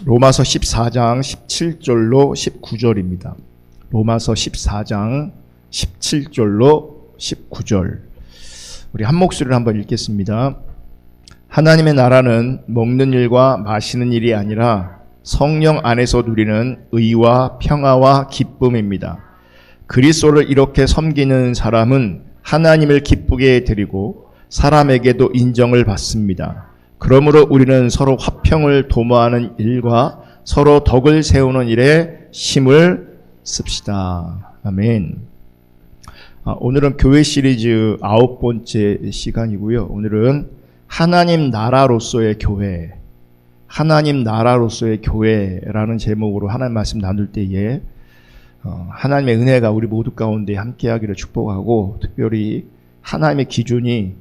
로마서 14장 17절로 19절입니다. 로마서 14장 17절로 19절. 우리 한 목소리를 한번 읽겠습니다. 하나님의 나라는 먹는 일과 마시는 일이 아니라 성령 안에서 누리는 의와 평화와 기쁨입니다. 그리스도를 이렇게 섬기는 사람은 하나님을 기쁘게 드리고 사람에게도 인정을 받습니다. 그러므로 우리는 서로 화평을 도모하는 일과 서로 덕을 세우는 일에 힘을 씁시다. 아멘. 오늘은 교회 시리즈 9번째 시간이고요. 오늘은 하나님 나라로서의 교회, 하나님 나라로서의 교회라는 제목으로 하나님 말씀 나눌 때에 하나님의 은혜가 우리 모두 가운데 함께하기를 축복하고, 특별히 하나님의 기준이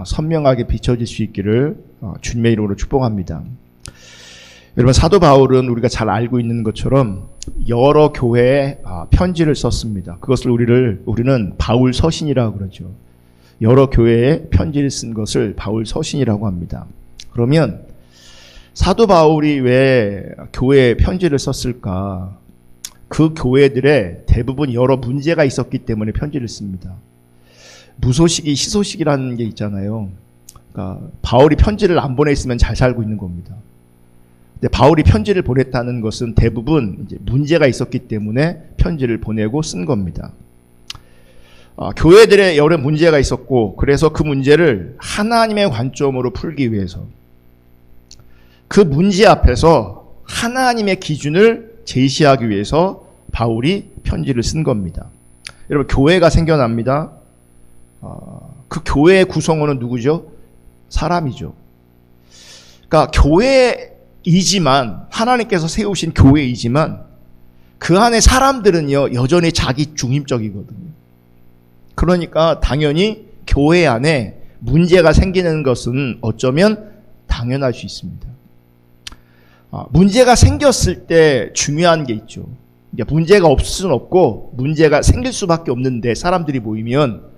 선명하게 비춰질 수 있기를 주님의 이름으로 축복합니다. 여러분, 사도 바울은 우리가 잘 알고 있는 것처럼 여러 교회에 편지를 썼습니다. 그것을 우리는 바울 서신이라고 그러죠. 여러 교회에 편지를 쓴 것을 바울 서신이라고 합니다. 그러면 사도 바울이 왜 교회에 편지를 썼을까? 그 교회들의 대부분 여러 문제가 있었기 때문에 편지를 씁니다. 무소식이 희소식이라는 게 있잖아요. 그러니까 바울이 편지를 안 보냈으면 잘 살고 있는 겁니다. 근데 바울이 편지를 보냈다는 것은 대부분 이제 문제가 있었기 때문에 편지를 보내고 쓴 겁니다. 교회들의 여러 문제가 있었고, 그래서 그 문제를 하나님의 관점으로 풀기 위해서 그 문제 앞에서 하나님의 기준을 제시하기 위해서 바울이 편지를 쓴 겁니다. 여러분, 교회가 생겨납니다. 그 교회의 구성원은 누구죠? 사람이죠. 그러니까 교회이지만, 하나님께서 세우신 교회이지만 그 안에 사람들은요 여전히 자기 중심적이거든요. 그러니까 당연히 교회 안에 문제가 생기는 것은 어쩌면 당연할 수 있습니다. 문제가 생겼을 때 중요한 게 있죠. 문제가 없을 수는 없고 문제가 생길 수밖에 없는데, 사람들이 모이면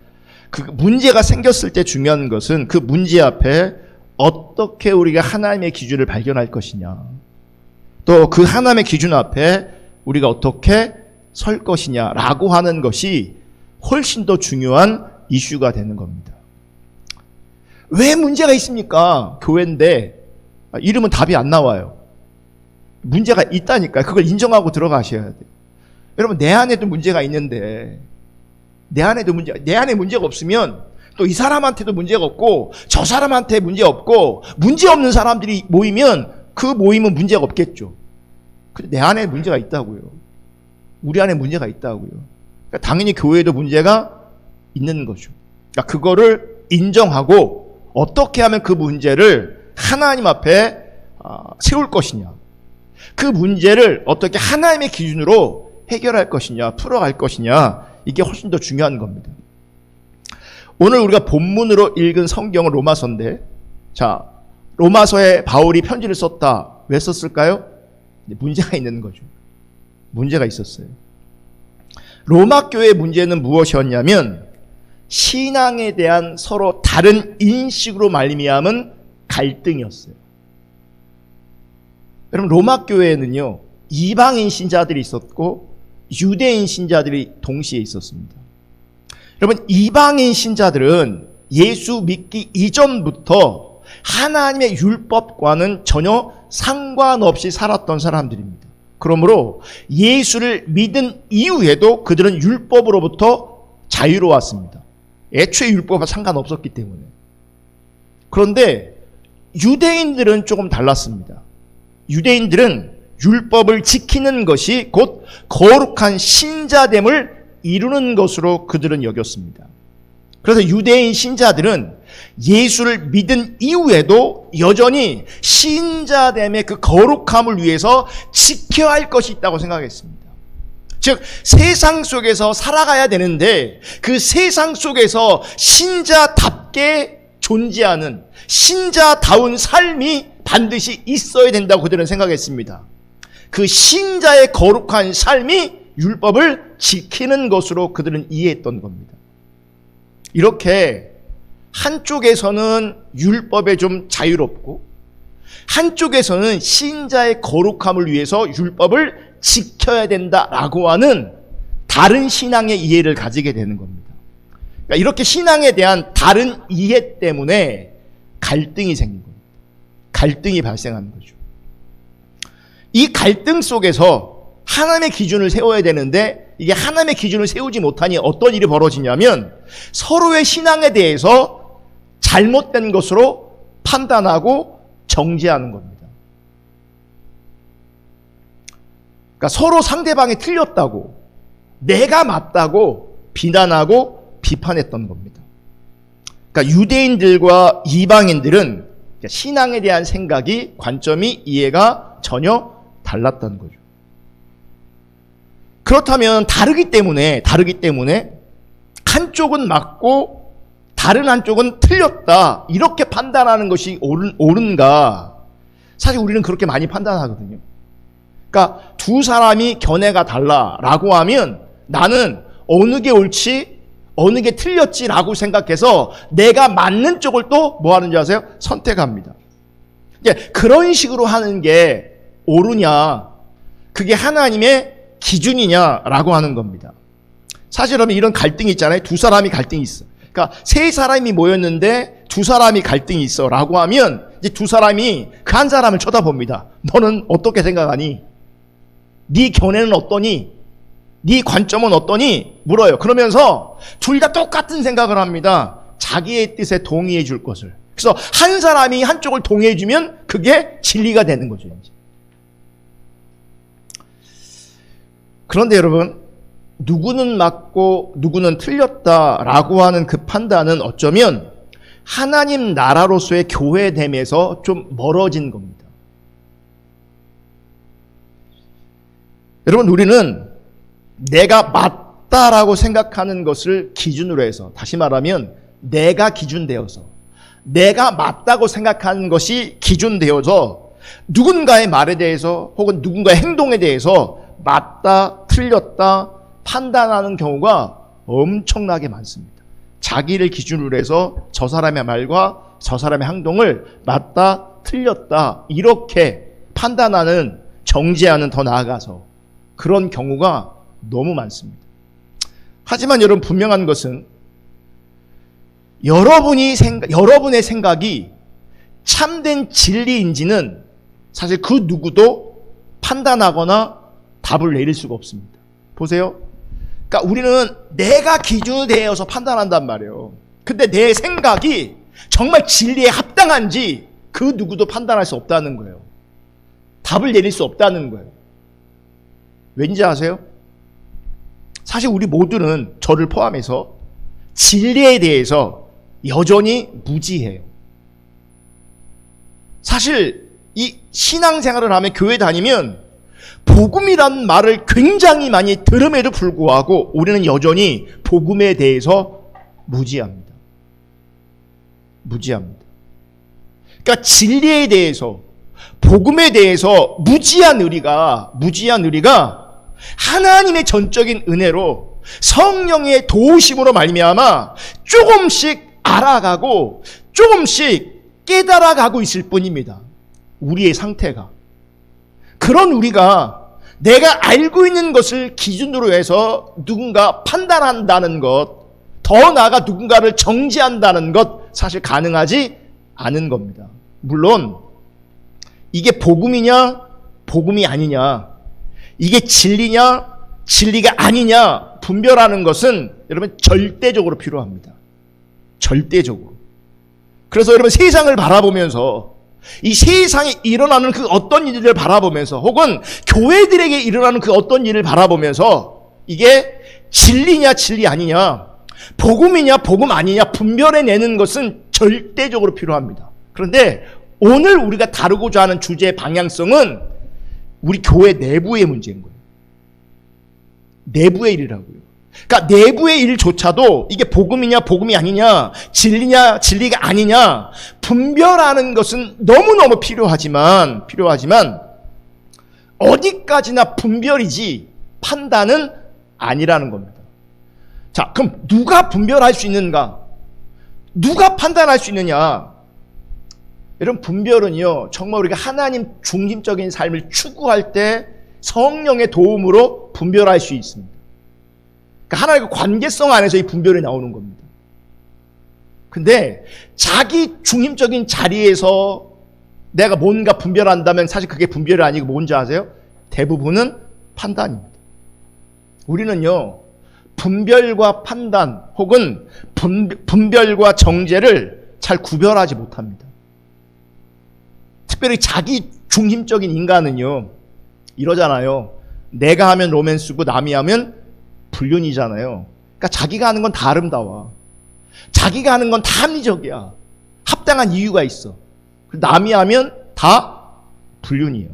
그 문제가 생겼을 때 중요한 것은 그 문제 앞에 어떻게 우리가 하나님의 기준을 발견할 것이냐, 또 그 하나님의 기준 앞에 우리가 어떻게 설 것이냐라고 하는 것이 훨씬 더 중요한 이슈가 되는 겁니다. 왜 문제가 있습니까? 교회인데 이름은 답이 안 나와요. 문제가 있다니까요. 그걸 인정하고 들어가셔야 돼요. 여러분, 내 안에도 문제가 있는데, 내 안에 문제가 없으면 또 이 사람한테도 문제가 없고 저 사람한테 문제 없고, 문제 없는 사람들이 모이면 그 모임은 문제가 없겠죠. 근데 내 안에 문제가 있다고요. 우리 안에 문제가 있다고요. 그러니까 당연히 교회에도 문제가 있는 거죠. 그러니까 그거를 인정하고 어떻게 하면 그 문제를 하나님 앞에 세울 것이냐, 그 문제를 어떻게 하나님의 기준으로 해결할 것이냐, 풀어갈 것이냐, 이게 훨씬 더 중요한 겁니다. 오늘 우리가 본문으로 읽은 성경은 로마서인데, 자, 로마서에 바울이 편지를 썼다. 왜 썼을까요? 문제가 있는 거죠. 문제가 있었어요. 로마 교회의 문제는 무엇이었냐면, 신앙에 대한 서로 다른 인식으로 말미암은 갈등이었어요. 여러분, 로마 교회에는요 이방인 신자들이 있었고 유대인 신자들이 동시에 있었습니다. 여러분, 이방인 신자들은 예수 믿기 이전부터 하나님의 율법과는 전혀 상관없이 살았던 사람들입니다. 그러므로 예수를 믿은 이후에도 그들은 율법으로부터 자유로웠습니다. 애초에 율법과 상관없었기 때문에. 그런데 유대인들은 조금 달랐습니다. 유대인들은 율법을 지키는 것이 곧 거룩한 신자됨을 이루는 것으로 그들은 여겼습니다. 그래서 유대인 신자들은 예수를 믿은 이후에도 여전히 신자됨의 그 거룩함을 위해서 지켜야 할 것이 있다고 생각했습니다. 즉, 세상 속에서 살아가야 되는데 그 세상 속에서 신자답게 존재하는 신자다운 삶이 반드시 있어야 된다고 그들은 생각했습니다. 그 신자의 거룩한 삶이 율법을 지키는 것으로 그들은 이해했던 겁니다. 이렇게 한쪽에서는 율법에 좀 자유롭고 한쪽에서는 신자의 거룩함을 위해서 율법을 지켜야 된다라고 하는 다른 신앙의 이해를 가지게 되는 겁니다. 그러니까 이렇게 신앙에 대한 다른 이해 때문에 갈등이 생긴 겁니다. 갈등이 발생하는 거죠. 이 갈등 속에서 하나님의 기준을 세워야 되는데 이게 하나님의 기준을 세우지 못하니 어떤 일이 벌어지냐면 서로의 신앙에 대해서 잘못된 것으로 판단하고 정죄하는 겁니다. 그러니까 서로 상대방이 틀렸다고, 내가 맞다고 비난하고 비판했던 겁니다. 그러니까 유대인들과 이방인들은 신앙에 대한 생각이, 관점이, 이해가 전혀 달랐다는 거죠. 그렇다면 다르기 때문에 한쪽은 맞고 다른 한쪽은 틀렸다 이렇게 판단하는 것이 옳은가? 사실 우리는 그렇게 많이 판단하거든요. 그러니까 두 사람이 견해가 달라라고 하면 나는 어느 게 옳지 어느 게 틀렸지라고 생각해서 내가 맞는 쪽을 또 뭐 하는지 아세요? 선택합니다. 그런 식으로 하는 게 옳으냐, 그게 하나님의 기준이냐라고 하는 겁니다. 사실 여러분 이런 갈등이 있잖아요. 두 사람이 갈등이 있어. 그러니까 세 사람이 모였는데 두 사람이 갈등이 있어 라고 하면 이제 두 사람이 그 한 사람을 쳐다봅니다. 너는 어떻게 생각하니? 네 견해는 어떠니? 네 관점은 어떠니? 물어요. 그러면서 둘 다 똑같은 생각을 합니다. 자기의 뜻에 동의해 줄 것을. 그래서 한 사람이 한쪽을 동의해 주면 그게 진리가 되는 거죠. 이제. 그런데 여러분, 누구는 맞고 누구는 틀렸다라고 하는 그 판단은 어쩌면 하나님 나라로서의 교회됨에서 좀 멀어진 겁니다. 여러분, 우리는 내가 맞다라고 생각하는 것을 기준으로 해서, 다시 말하면 내가 기준되어서, 내가 맞다고 생각하는 것이 기준되어서 누군가의 말에 대해서 혹은 누군가의 행동에 대해서 맞다, 틀렸다 판단하는 경우가 엄청나게 많습니다. 자기를 기준으로 해서 저 사람의 말과 저 사람의 행동을 맞다, 틀렸다 이렇게 판단하는, 정죄하는, 더 나아가서 그런 경우가 너무 많습니다. 하지만 여러분, 분명한 것은 여러분의 생각이 참된 진리인지는 사실 그 누구도 판단하거나 답을 내릴 수가 없습니다. 보세요. 그러니까 우리는 내가 기준이 되어서 판단한단 말이에요. 근데 내 생각이 정말 진리에 합당한지 그 누구도 판단할 수 없다는 거예요. 답을 내릴 수 없다는 거예요. 왠지 아세요? 사실 우리 모두는, 저를 포함해서 진리에 대해서 여전히 무지해요. 사실 이 신앙생활을 하면, 교회 다니면 복음이라는 말을 굉장히 많이 들음에도 불구하고 우리는 여전히 복음에 대해서 무지합니다. 그러니까 진리에 대해서, 복음에 대해서 무지한 우리가 하나님의 전적인 은혜로 성령의 도우심으로 말미암아 조금씩 알아가고 조금씩 깨달아가고 있을 뿐입니다. 우리의 상태가. 그런 우리가 내가 알고 있는 것을 기준으로 해서 누군가 판단한다는 것, 더 나아가 누군가를 정죄한다는 것, 사실 가능하지 않은 겁니다. 물론 이게 복음이냐 복음이 아니냐, 이게 진리냐 진리가 아니냐 분별하는 것은 여러분 절대적으로 필요합니다. 절대적으로. 그래서 여러분, 세상을 바라보면서, 이 세상에 일어나는 그 어떤 일들을 바라보면서, 혹은 교회들에게 일어나는 그 어떤 일을 바라보면서 이게 진리냐 진리 아니냐, 복음이냐 복음 아니냐 분별해내는 것은 절대적으로 필요합니다. 그런데 오늘 우리가 다루고자 하는 주제의 방향성은 우리 교회 내부의 문제인 거예요. 내부의 일이라고요. 그러니까 내부의 일조차도 이게 복음이냐 복음이 아니냐, 진리냐 진리가 아니냐 분별하는 것은 너무너무 필요하지만 어디까지나 분별이지 판단은 아니라는 겁니다. 자, 그럼 누가 분별할 수 있는가? 누가 판단할 수 있느냐? 여러분, 분별은요, 정말 우리가 하나님 중심적인 삶을 추구할 때 성령의 도움으로 분별할 수 있습니다. 그러니까 하나님과 관계성 안에서 이 분별이 나오는 겁니다. 근데 자기 중심적인 자리에서 내가 뭔가 분별한다면 사실 그게 분별이 아니고 뭔지 아세요? 대부분은 판단입니다. 우리는요, 분별과 판단 혹은 분별과 정죄를 잘 구별하지 못합니다. 특별히 자기 중심적인 인간은요, 이러잖아요. 내가 하면 로맨스고 남이 하면 불륜이잖아요. 그러니까 자기가 하는 건 다 아름다워. 자기가 하는 건 다 합리적이야. 합당한 이유가 있어. 남이 하면 다 불륜이에요.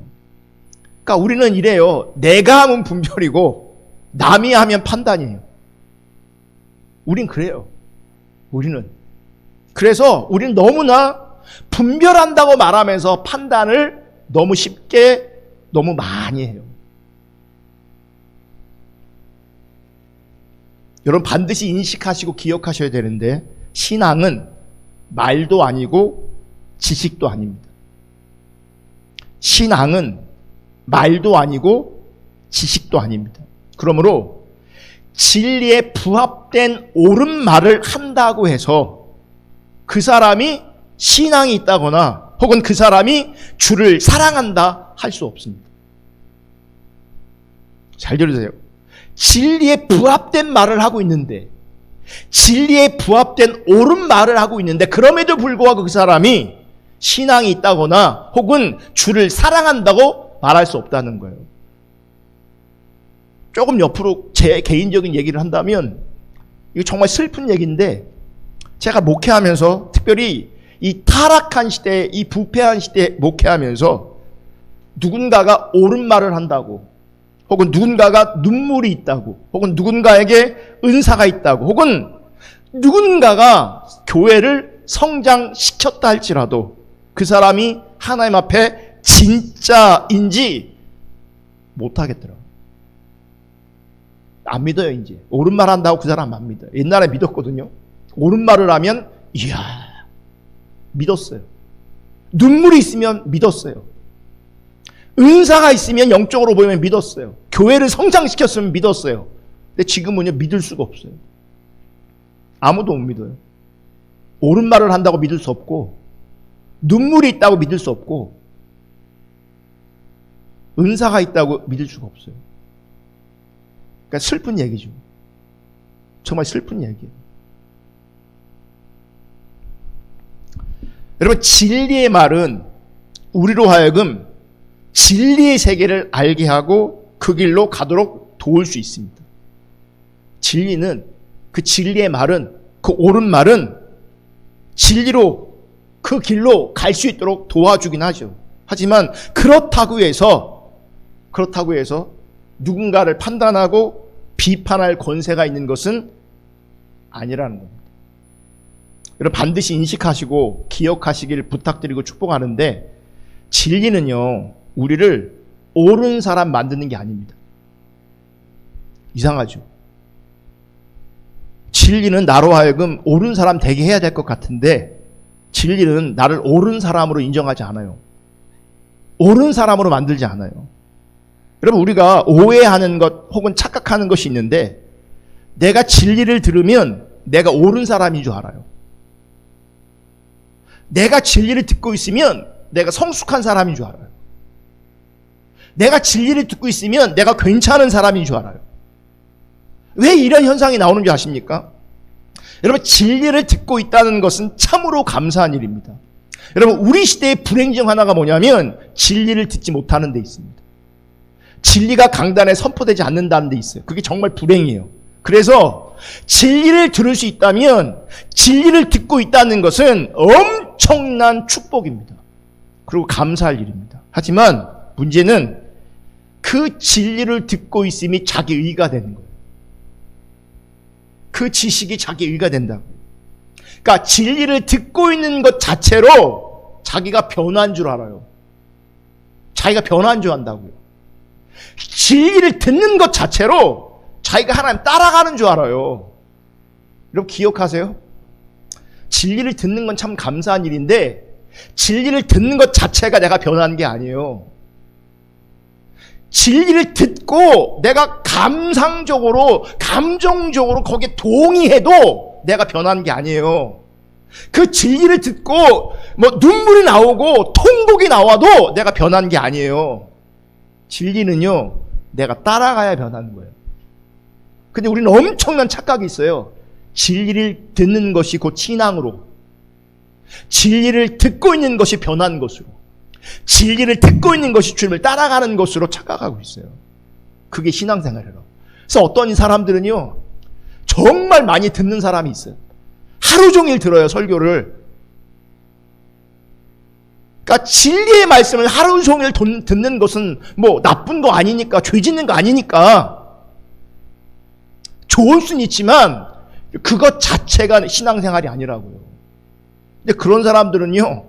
그러니까 우리는 이래요. 내가 하면 분별이고 남이 하면 판단이에요. 우린 그래요. 우리는. 그래서 우리는 너무나 분별한다고 말하면서 판단을 너무 쉽게 너무 많이 해요. 여러분, 반드시 인식하시고 기억하셔야 되는데, 신앙은 말도 아니고 지식도 아닙니다. 신앙은 말도 아니고 지식도 아닙니다. 그러므로 진리에 부합된 옳은 말을 한다고 해서 그 사람이 신앙이 있다거나 혹은 그 사람이 주를 사랑한다 할 수 없습니다. 잘 들으세요. 진리에 부합된 말을 하고 있는데, 진리에 부합된 옳은 말을 하고 있는데, 그럼에도 불구하고 그 사람이 신앙이 있다거나 혹은 주를 사랑한다고 말할 수 없다는 거예요. 조금 옆으로 제 개인적인 얘기를 한다면, 이거 정말 슬픈 얘기인데, 제가 목회하면서 특별히 이 타락한 시대, 이 부패한 시대에 목회하면서 누군가가 옳은 말을 한다고, 혹은 누군가가 눈물이 있다고, 혹은 누군가에게 은사가 있다고, 혹은 누군가가 교회를 성장시켰다 할지라도 그 사람이 하나님 앞에 진짜인지 못하겠더라고요. 안 믿어요. 이제 옳은 말 한다고 그 사람 안 믿어요. 옛날에 믿었거든요. 옳은 말을 하면 이야 믿었어요. 눈물이 있으면 믿었어요. 은사가 있으면 영적으로 보이면 믿었어요. 교회를 성장시켰으면 믿었어요. 근데 지금은요, 믿을 수가 없어요. 아무도 못 믿어요. 옳은 말을 한다고 믿을 수 없고, 눈물이 있다고 믿을 수 없고, 은사가 있다고 믿을 수가 없어요. 그러니까 슬픈 얘기죠. 정말 슬픈 얘기예요. 여러분, 진리의 말은 우리로 하여금 진리의 세계를 알게 하고 그 길로 가도록 도울 수 있습니다. 진리는, 그 진리의 말은, 그 옳은 말은 진리로 그 길로 갈 수 있도록 도와주긴 하죠. 하지만 그렇다고 해서 누군가를 판단하고 비판할 권세가 있는 것은 아니라는 겁니다. 여러분, 반드시 인식하시고 기억하시기를 부탁드리고 축복하는데, 진리는요, 우리를 옳은 사람 만드는 게 아닙니다. 이상하죠? 진리는 나로 하여금 옳은 사람 되게 해야 될 것 같은데, 진리는 나를 옳은 사람으로 인정하지 않아요. 옳은 사람으로 만들지 않아요. 여러분, 우리가 오해하는 것 혹은 착각하는 것이 있는데, 내가 진리를 들으면 내가 옳은 사람인 줄 알아요. 내가 진리를 듣고 있으면 내가 성숙한 사람인 줄 알아요. 내가 진리를 듣고 있으면 내가 괜찮은 사람인 줄 알아요. 왜 이런 현상이 나오는 줄 아십니까? 여러분, 진리를 듣고 있다는 것은 참으로 감사한 일입니다. 여러분, 우리 시대의 불행 중 하나가 뭐냐면 진리를 듣지 못하는 데 있습니다. 진리가 강단에 선포되지 않는다는 데 있어요. 그게 정말 불행이에요. 그래서 진리를 들을 수 있다면, 진리를 듣고 있다는 것은 엄청난 축복입니다. 그리고 감사할 일입니다. 하지만 문제는 그 진리를 듣고 있음이 자기 의가 되는 거예요. 그 지식이 자기 의가 된다고요. 그러니까 진리를 듣고 있는 것 자체로 자기가 변한 줄 알아요. 자기가 변한 줄 안다고요. 진리를 듣는 것 자체로 자기가 하나님 따라가는 줄 알아요. 여러분, 기억하세요? 진리를 듣는 건 참 감사한 일인데, 진리를 듣는 것 자체가 내가 변한 게 아니에요. 진리를 듣고 내가 감상적으로, 감정적으로 거기에 동의해도 내가 변한 게 아니에요. 그 진리를 듣고 뭐 눈물이 나오고 통곡이 나와도 내가 변한 게 아니에요. 진리는요, 내가 따라가야 변하는 거예요. 근데 우리는 엄청난 착각이 있어요. 진리를 듣는 것이 곧 신앙으로, 진리를 듣고 있는 것이 변한 것으로, 진리를 듣고 있는 것이 주님을 따라가는 것으로 착각하고 있어요. 그게 신앙생활이라고. 그래서 어떤 사람들은요, 정말 많이 듣는 사람이 있어요. 하루 종일 들어요, 설교를. 그러니까 진리의 말씀을 하루 종일 듣는 것은 뭐 나쁜 거 아니니까, 죄 짓는 거 아니니까 좋을 수는 있지만 그것 자체가 신앙생활이 아니라고요. 근데 그런 사람들은요,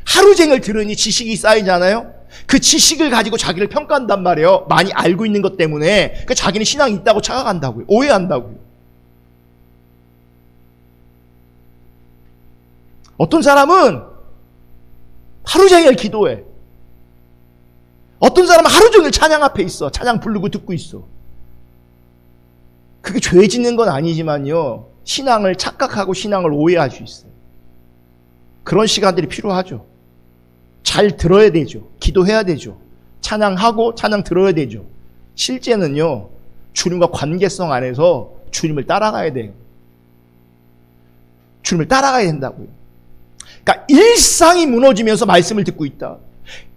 하루 종일 들으니 지식이 쌓이잖아요. 그 지식을 가지고 자기를 평가한단 말이에요. 많이 알고 있는 것 때문에. 그러니까 자기는 신앙이 있다고 착각한다고요. 오해한다고요. 어떤 사람은 하루 종일 기도해. 어떤 사람은 하루 종일 찬양 앞에 있어. 찬양 부르고 듣고 있어. 그게 죄 짓는 건 아니지만요, 신앙을 착각하고 신앙을 오해할 수 있어요. 그런 시간들이 필요하죠. 잘 들어야 되죠. 기도해야 되죠. 찬양하고 찬양 들어야 되죠. 실제는요, 주님과 관계성 안에서 주님을 따라가야 돼요. 주님을 따라가야 된다고요. 그러니까 일상이 무너지면서 말씀을 듣고 있다,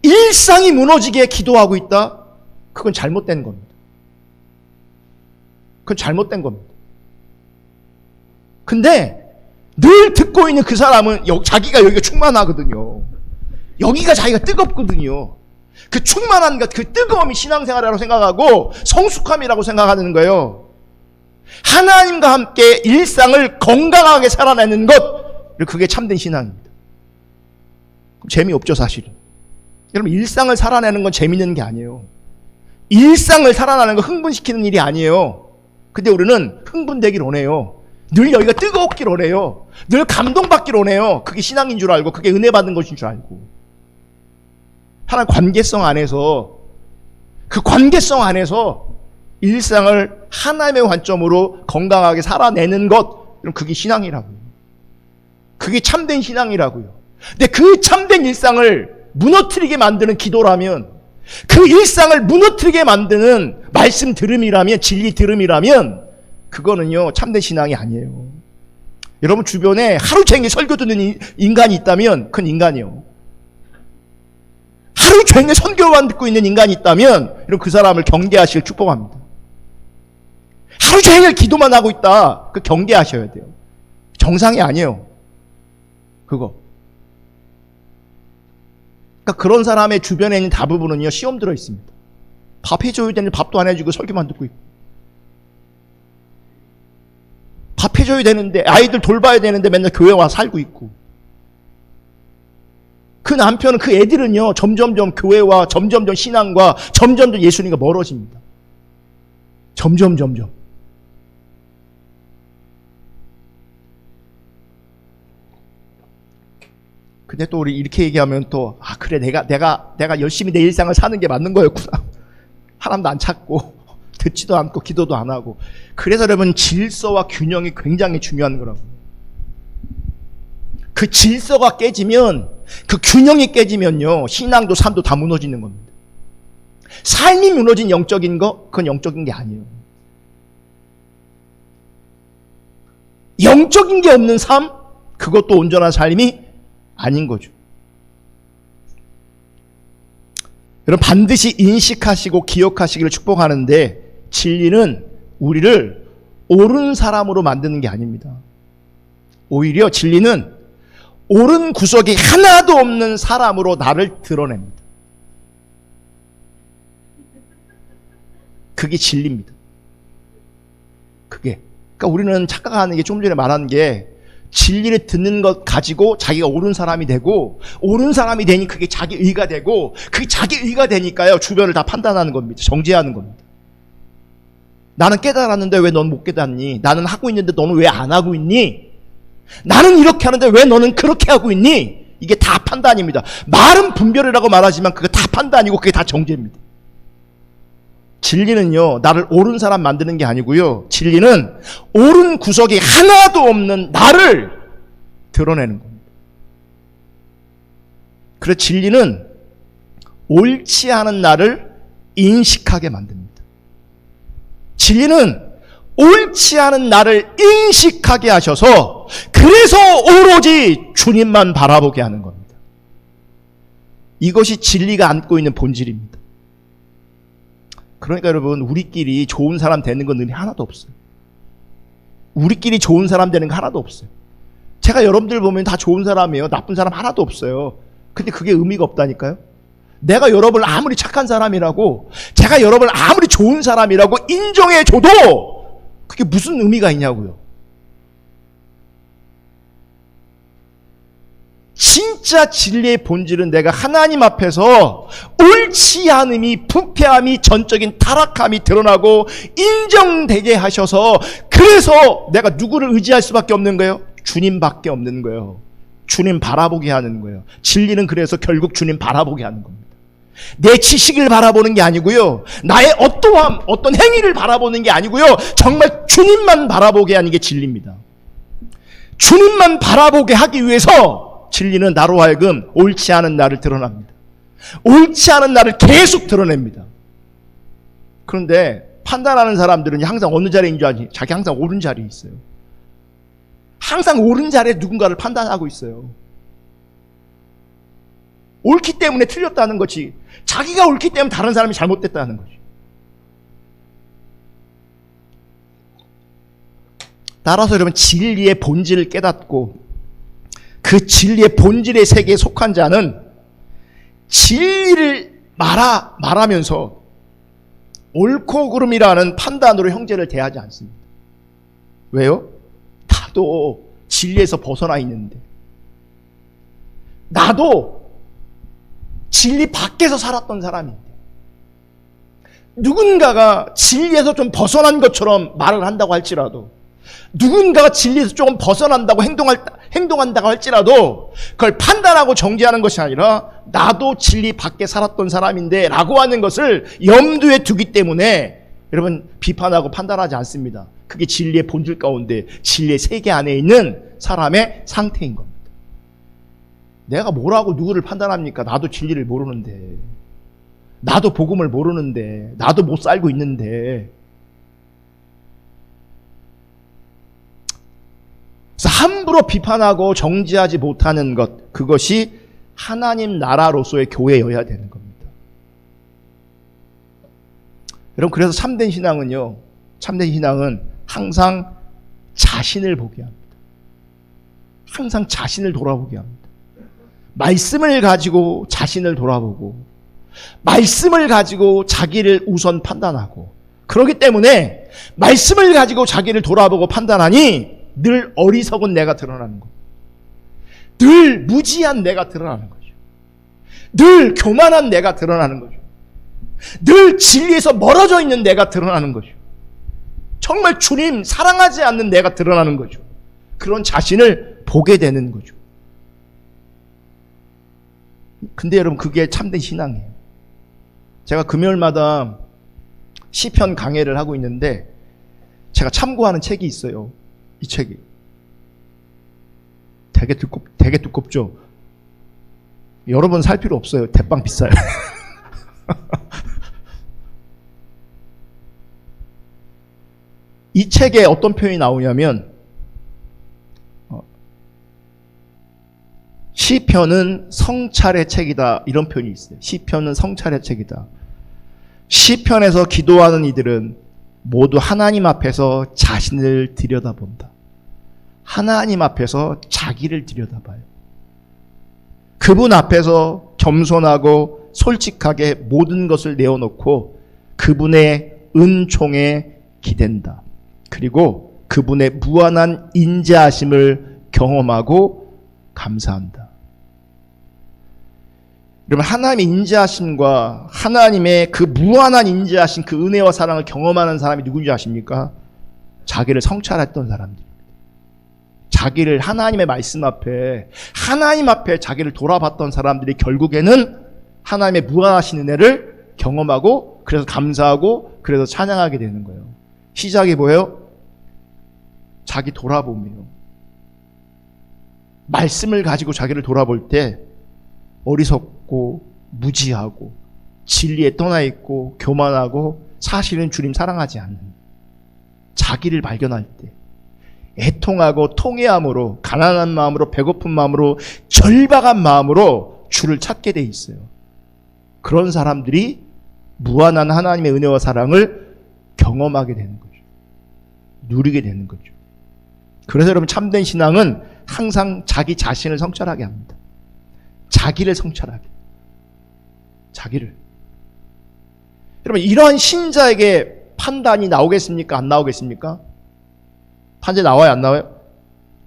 일상이 무너지게 기도하고 있다, 그건 잘못된 겁니다. 그건 잘못된 겁니다. 근데 늘 듣고 있는 그 사람은 자기가 여기가 충만하거든요. 여기가 자기가 뜨겁거든요. 그 충만한 것, 그 뜨거움이 신앙생활이라고 생각하고 성숙함이라고 생각하는 거예요. 하나님과 함께 일상을 건강하게 살아내는 것, 그게 참된 신앙입니다. 재미없죠, 사실은. 여러분, 일상을 살아내는 건 재미있는 게 아니에요. 일상을 살아내는 건 흥분시키는 일이 아니에요. 근데 우리는 흥분되길 원해요. 늘 여기가 뜨겁길 원해요. 늘 감동받길 원해요. 그게 신앙인 줄 알고, 그게 은혜 받는 것인 줄 알고. 하나님 관계성 안에서, 그 관계성 안에서 일상을 하나님의 관점으로 건강하게 살아내는 것, 그게 신앙이라고요. 그게 참된 신앙이라고요. 근데 그 참된 일상을 무너뜨리게 만드는 기도라면, 그 일상을 무너뜨리게 만드는 말씀 들음이라면, 진리 들음이라면, 그거는요, 참된 신앙이 아니에요. 여러분 주변에 하루 종일 설교 듣는 인간이 있다면 그건 인간이요. 하루 종일 선교만 듣고 있는 인간이 있다면 여러분 그 사람을 경계하시길 축복합니다. 하루 종일 기도만 하고 있다, 그 경계하셔야 돼요. 정상이 아니에요, 그거. 그러니까 그런 사람의 주변에 있는 대부분은요, 시험 들어 있습니다. 밥 해줘야 되는데 밥도 안 해주고 설교만 듣고 있고, 밥 해줘야 되는데, 아이들 돌봐야 되는데 맨날 교회 와서 살고 있고, 그 남편은, 그 애들은요, 점점점 교회와 점점점 신앙과 점점점 예수님과 멀어집니다. 점점. 근데 또 우리 이렇게 얘기하면 또, 그래, 내가 열심히 내 일상을 사는 게 맞는 거였구나. 하나님도 안 찾고, 듣지도 않고, 기도도 안 하고. 그래서 여러분, 질서와 균형이 굉장히 중요한 거라고. 그 질서가 깨지면, 그 균형이 깨지면요, 신앙도 삶도 다 무너지는 겁니다. 삶이 무너진 영적인 거, 그건 영적인 게 아니에요. 영적인 게 없는 삶, 그것도 온전한 삶이 아닌 거죠. 여러분, 반드시 인식하시고 기억하시기를 축복하는데, 진리는 우리를 옳은 사람으로 만드는 게 아닙니다. 오히려 진리는 옳은 구석이 하나도 없는 사람으로 나를 드러냅니다. 그게 진리입니다. 그게. 그러니까 우리는 착각하는 게, 좀 전에 말한 게, 진리를 듣는 것 가지고 자기가 옳은 사람이 되고, 옳은 사람이 되니 그게 자기 의가 되고, 그게 자기 의가 되니까요, 주변을 다 판단하는 겁니다. 정죄하는 겁니다. 나는 깨달았는데 왜 넌 못 깨닫니? 나는 하고 있는데 너는 왜 안 하고 있니? 나는 이렇게 하는데 왜 너는 그렇게 하고 있니? 이게 다 판단입니다. 말은 분별이라고 말하지만 그게 다 판단이고 그게 다 정죄입니다. 진리는요, 나를 옳은 사람 만드는 게 아니고요. 진리는 옳은 구석이 하나도 없는 나를 드러내는 겁니다. 그래서 진리는 옳지 않은 나를 인식하게 만듭니다. 진리는 옳지 않은 나를 인식하게 하셔서 그래서 오로지 주님만 바라보게 하는 겁니다. 이것이 진리가 안고 있는 본질입니다. 그러니까 여러분, 우리끼리 좋은 사람 되는 건 의미 하나도 없어요. 우리끼리 좋은 사람 되는 거 하나도 없어요. 제가 여러분들 보면 다 좋은 사람이에요. 나쁜 사람 하나도 없어요. 근데 그게 의미가 없다니까요. 내가 여러분을 아무리 착한 사람이라고, 제가 여러분을 아무리 좋은 사람이라고 인정해줘도 그게 무슨 의미가 있냐고요. 진짜 진리의 본질은 내가 하나님 앞에서 옳지 않음이, 부패함이, 전적인 타락함이 드러나고 인정되게 하셔서 그래서 내가 누구를 의지할 수밖에 없는 거예요? 주님밖에 없는 거예요. 주님 바라보게 하는 거예요. 진리는 그래서 결국 주님 바라보게 하는 겁니다. 내 지식을 바라보는 게 아니고요. 나의 어떠함, 어떤 행위를 바라보는 게 아니고요. 정말 주님만 바라보게 하는 게 진리입니다. 주님만 바라보게 하기 위해서 진리는 나로 하여금 옳지 않은 나를 드러납니다. 옳지 않은 나를 계속 드러냅니다. 그런데 판단하는 사람들은 항상 어느 자리인 줄 알지? 자기 항상 옳은 자리에 있어요. 항상 옳은 자리에 누군가를 판단하고 있어요. 옳기 때문에 틀렸다는 거지. 자기가 옳기 때문에 다른 사람이 잘못됐다는 거지. 따라서 여러분, 진리의 본질을 깨닫고 그 진리의 본질의 세계에 속한 자는 진리를 말하면서 옳고 그름이라는 판단으로 형제를 대하지 않습니다. 왜요? 나도 진리에서 벗어나 있는데, 나도 진리 밖에서 살았던 사람인데, 누군가가 진리에서 좀 벗어난 것처럼 말을 한다고 할지라도, 누군가가 진리에서 조금 벗어난다고 행동한다고 할지라도 그걸 판단하고 정죄하는 것이 아니라 나도 진리 밖에 살았던 사람인데 라고 하는 것을 염두에 두기 때문에 여러분, 비판하고 판단하지 않습니다. 그게 진리의 본질 가운데 진리의 세계 안에 있는 사람의 상태인 겁니다. 내가 뭐라고 누구를 판단합니까? 나도 진리를 모르는데, 나도 복음을 모르는데, 나도 못 살고 있는데. 그래서 함부로 비판하고 정지하지 못하는 것, 그것이 하나님 나라로서의 교회여야 되는 겁니다. 여러분, 그래서 참된 신앙은요, 참된 신앙은 항상 자신을 보게 합니다. 항상 자신을 돌아보게 합니다. 말씀을 가지고 자신을 돌아보고, 말씀을 가지고 자기를 우선 판단하고, 그렇기 때문에 말씀을 가지고 자기를 돌아보고 판단하니 늘 어리석은 내가 드러나는 거예요. 늘 무지한 내가 드러나는 거죠. 늘 교만한 내가 드러나는 거죠. 늘 진리에서 멀어져 있는 내가 드러나는 거죠. 정말 주님 사랑하지 않는 내가 드러나는 거죠. 그런 자신을 보게 되는 거죠. 근데 여러분, 그게 참된 신앙이에요. 제가 금요일마다 시편 강해를 하고 있는데 제가 참고하는 책이 있어요. 이 책이 되게 두껍죠. 여러분 살 필요 없어요. 대빵 비싸요. 이 책에 어떤 표현이 나오냐면, 시편은 성찰의 책이다, 이런 표현이 있어요. 시편은 성찰의 책이다. 시편에서 기도하는 이들은 모두 하나님 앞에서 자신을 들여다본다. 하나님 앞에서 자기를 들여다봐요. 그분 앞에서 겸손하고 솔직하게 모든 것을 내어놓고 그분의 은총에 기댄다. 그리고 그분의 무한한 인자하심을 경험하고 감사한다. 여러분, 하나님의 인자하심과 하나님의 그 무한한 인자하심, 그 은혜와 사랑을 경험하는 사람이 누군지 아십니까? 자기를 성찰했던 사람들입니다. 자기를 하나님의 말씀 앞에, 하나님 앞에 자기를 돌아봤던 사람들이 결국에는 하나님의 무한하신 은혜를 경험하고, 그래서 감사하고, 그래서 찬양하게 되는 거예요. 시작이 뭐예요? 자기 돌아봄이에요. 말씀을 가지고 자기를 돌아볼 때 어리석고 무지하고 진리에 떠나 있고 교만하고 사실은 주님 사랑하지 않는 자기를 발견할 때 애통하고 통회함으로, 가난한 마음으로, 배고픈 마음으로, 절박한 마음으로 주를 찾게 돼 있어요. 그런 사람들이 무한한 하나님의 은혜와 사랑을 경험하게 되는 거죠. 누리게 되는 거죠. 그래서 여러분, 참된 신앙은 항상 자기 자신을 성찰하게 합니다. 자기를 성찰하게. 자기를. 여러분, 이러한 신자에게 판단이 나오겠습니까? 안 나오겠습니까? 판단이 나와요? 안 나와요?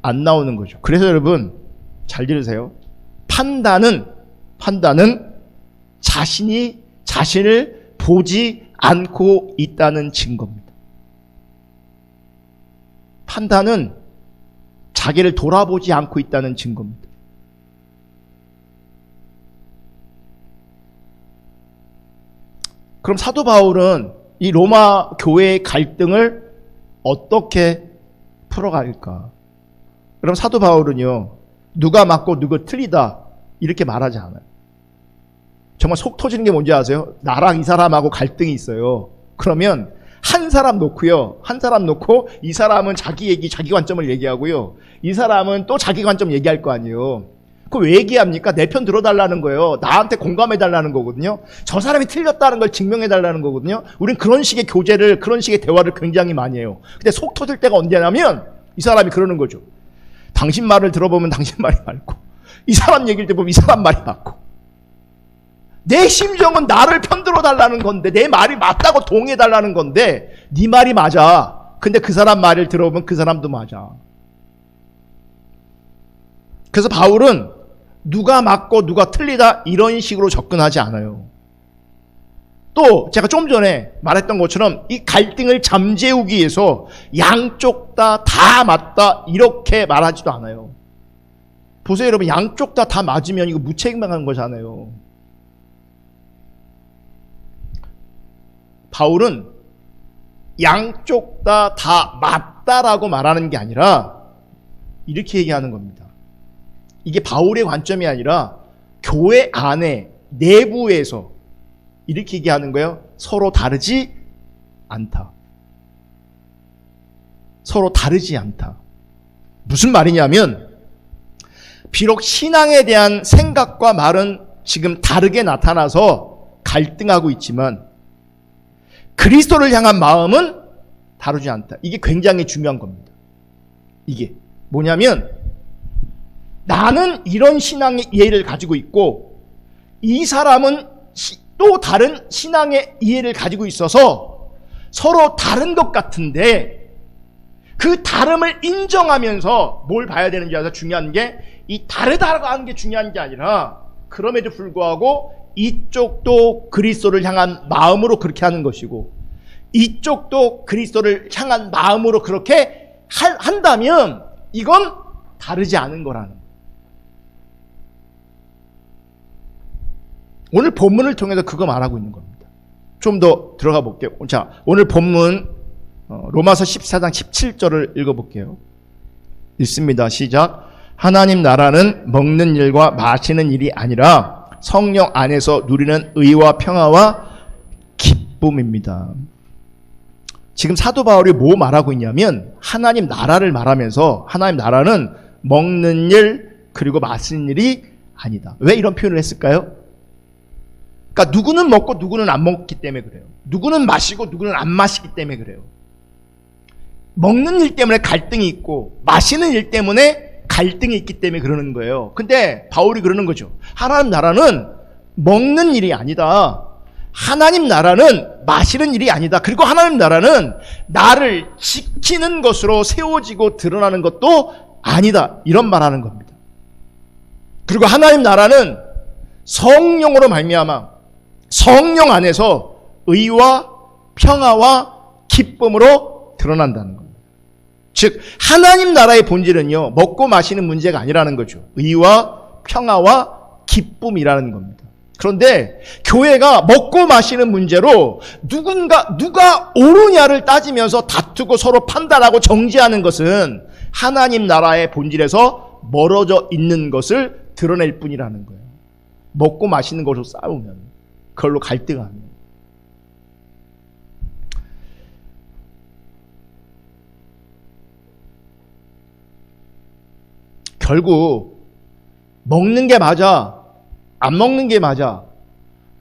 안 나오는 거죠. 그래서 여러분, 잘 들으세요. 판단은 자신이 자신을 보지 않고 있다는 증거입니다. 판단은 자기를 돌아보지 않고 있다는 증거입니다. 그럼 사도 바울은 이 로마 교회의 갈등을 어떻게 풀어갈까? 그럼 사도 바울은요, 누가 맞고 누가 틀리다 이렇게 말하지 않아요. 정말 속 터지는 게 뭔지 아세요? 나랑 이 사람하고 갈등이 있어요. 그러면 한 사람 놓고요, 한 사람 놓고 이 사람은 자기 얘기, 자기 관점을 얘기하고요, 이 사람은 또 자기 관점 얘기할 거 아니에요. 그거 왜 얘기합니까? 내 편 들어달라는 거예요. 나한테 공감해달라는 거거든요. 저 사람이 틀렸다는 걸 증명해달라는 거거든요. 우린 그런 식의 교제를, 그런 식의 대화를 굉장히 많이 해요. 근데 속 터질 때가 언제냐면 이 사람이 그러는 거죠. 당신 말을 들어보면 당신 말이 맞고, 이 사람 얘기를 들어보면 이 사람 말이 맞고, 내 심정은 나를 편들어 달라는 건데, 내 말이 맞다고 동의해달라는 건데, 네 말이 맞아. 근데 그 사람 말을 들어보면 그 사람도 맞아. 그래서 바울은 누가 맞고 누가 틀리다 이런 식으로 접근하지 않아요. 또 제가 좀 전에 말했던 것처럼 이 갈등을 잠재우기 위해서 양쪽 다 맞다 이렇게 말하지도 않아요. 보세요 여러분, 양쪽 다 맞으면 이거 무책임한 거잖아요. 바울은 양쪽 다 맞다라고 말하는 게 아니라 이렇게 얘기하는 겁니다. 이게 바울의 관점이 아니라 교회 안에 내부에서 이렇게 얘기하는 거예요. 서로 다르지 않다. 서로 다르지 않다. 무슨 말이냐면, 비록 신앙에 대한 생각과 말은 지금 다르게 나타나서 갈등하고 있지만 그리스도를 향한 마음은 다르지 않다. 이게 굉장히 중요한 겁니다. 이게 뭐냐면, 나는 이런 신앙의 이해를 가지고 있고 이 사람은 또 다른 신앙의 이해를 가지고 있어서 서로 다른 것 같은데, 그 다름을 인정하면서 뭘 봐야 되는지 아서 중요한 게, 이 다르다고 하는 게 중요한 게 아니라 그럼에도 불구하고 이쪽도 그리스도를 향한 마음으로 그렇게 하는 것이고 이쪽도 그리스도를 향한 마음으로 그렇게 한다면 이건 다르지 않은 거라는 거예요. 오늘 본문을 통해서 그거 말하고 있는 겁니다. 좀 더 들어가 볼게요. 자, 오늘 본문 로마서 14장 17절을 읽어볼게요. 읽습니다. 시작. 하나님 나라는 먹는 일과 마시는 일이 아니라 성령 안에서 누리는 의와 평화와 기쁨입니다. 지금 사도 바울이 뭐 말하고 있냐면, 하나님 나라를 말하면서 하나님 나라는 먹는 일 그리고 마시는 일이 아니다. 왜 이런 표현을 했을까요? 그러니까 누구는 먹고 누구는 안 먹기 때문에 그래요. 누구는 마시고 누구는 안 마시기 때문에 그래요. 먹는 일 때문에 갈등이 있고 마시는 일 때문에 갈등이 있기 때문에 그러는 거예요. 근데 바울이 그러는 거죠. 하나님 나라는 먹는 일이 아니다. 하나님 나라는 마시는 일이 아니다. 그리고 하나님 나라는 나를 지키는 것으로 세워지고 드러나는 것도 아니다. 이런 말하는 겁니다. 그리고 하나님 나라는 성령으로 말미암아 성령 안에서 의와 평화와 기쁨으로 드러난다는 겁니다. 즉 하나님 나라의 본질은요, 먹고 마시는 문제가 아니라는 거죠. 의와 평화와 기쁨이라는 겁니다. 그런데 교회가 먹고 마시는 문제로 누가 옳으냐를 따지면서 다투고 서로 판단하고 정죄하는 것은 하나님 나라의 본질에서 멀어져 있는 것을 드러낼 뿐이라는 거예요. 먹고 마시는 것으로 싸우면, 그걸로 갈등하면. 결국 먹는 게 맞아, 안 먹는 게 맞아,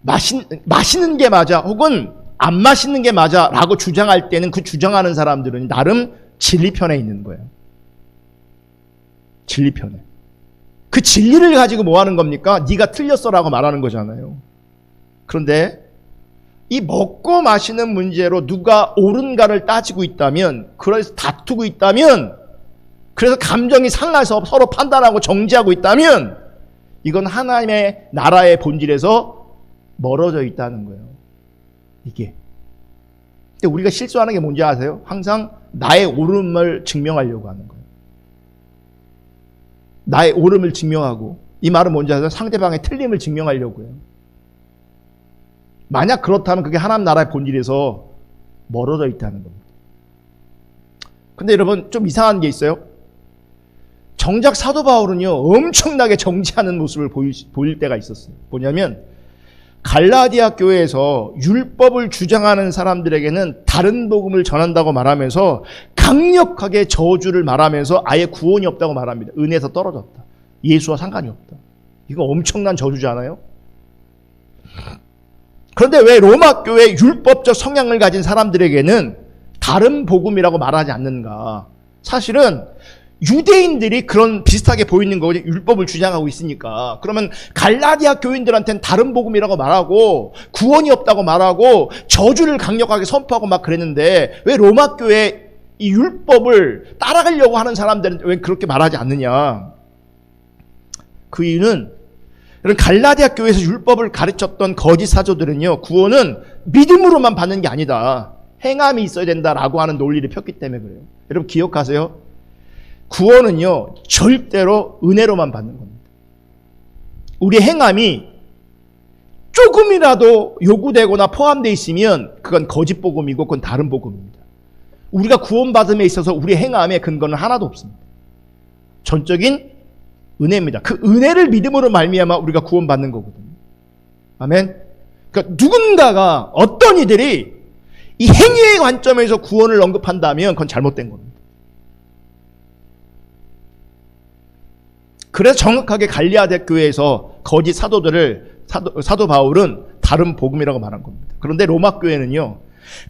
마시는 게 맞아, 혹은 안 마시는 게 맞아 라고 주장할 때는 그 주장하는 사람들은 나름 진리편에 있는 거예요. 진리편에. 그 진리를 가지고 뭐 하는 겁니까? 네가 틀렸어 라고 말하는 거잖아요. 그런데 이 먹고 마시는 문제로 누가 옳은가를 따지고 있다면, 그래서 다투고 있다면, 그래서 감정이 상해서 서로 판단하고 정죄하고 있다면, 이건 하나님의 나라의 본질에서 멀어져 있다는 거예요. 이게. 근데 우리가 실수하는 게 뭔지 아세요? 항상 나의 옳음을 증명하려고 하는 거예요. 나의 옳음을 증명하고, 이 말은 뭔지 아세요? 상대방의 틀림을 증명하려고 해요. 만약 그렇다면 그게 하나님 나라의 본질에서 멀어져 있다는 겁니다. 근데 여러분, 좀 이상한 게 있어요. 정작 사도 바울은요, 엄청나게 정죄하는 모습을 보일 때가 있었어요. 뭐냐면 갈라디아 교회에서 율법을 주장하는 사람들에게는 다른 복음을 전한다고 말하면서 강력하게 저주를 말하면서 아예 구원이 없다고 말합니다. 은혜에서 떨어졌다. 예수와 상관이 없다. 이거 엄청난 저주잖아요. 그런데 왜 로마 교회 율법적 성향을 가진 사람들에게는 다른 복음이라고 말하지 않는가? 사실은 유대인들이 그런 비슷하게 보이는 거죠. 율법을 주장하고 있으니까. 그러면 갈라디아 교인들한테는 다른 복음이라고 말하고 구원이 없다고 말하고 저주를 강력하게 선포하고 막 그랬는데, 왜 로마 교회 이 율법을 따라가려고 하는 사람들은 왜 그렇게 말하지 않느냐? 그 이유는, 이런 갈라디아 교회에서 율법을 가르쳤던 거짓 사도들은요, 구원은 믿음으로만 받는 게 아니다, 행함이 있어야 된다라고 하는 논리를 폈기 때문에 그래요. 여러분 기억하세요. 구원은요, 절대로 은혜로만 받는 겁니다. 우리의 행함이 조금이라도 요구되거나 포함되어 있으면 그건 거짓 복음이고 그건 다른 복음입니다. 우리가 구원받음에 있어서 우리의 행함의 근거는 하나도 없습니다. 전적인 은혜입니다. 그 은혜를 믿음으로 말미암아 우리가 구원받는 거거든요. 아멘. 그러니까 누군가가, 어떤 이들이 이 행위의 관점에서 구원을 언급한다면 그건 잘못된 겁니다. 그래서 정확하게 갈라디아 교회에서 거짓 사도들을 사도 바울은 다른 복음이라고 말한 겁니다. 그런데 로마 교회는요,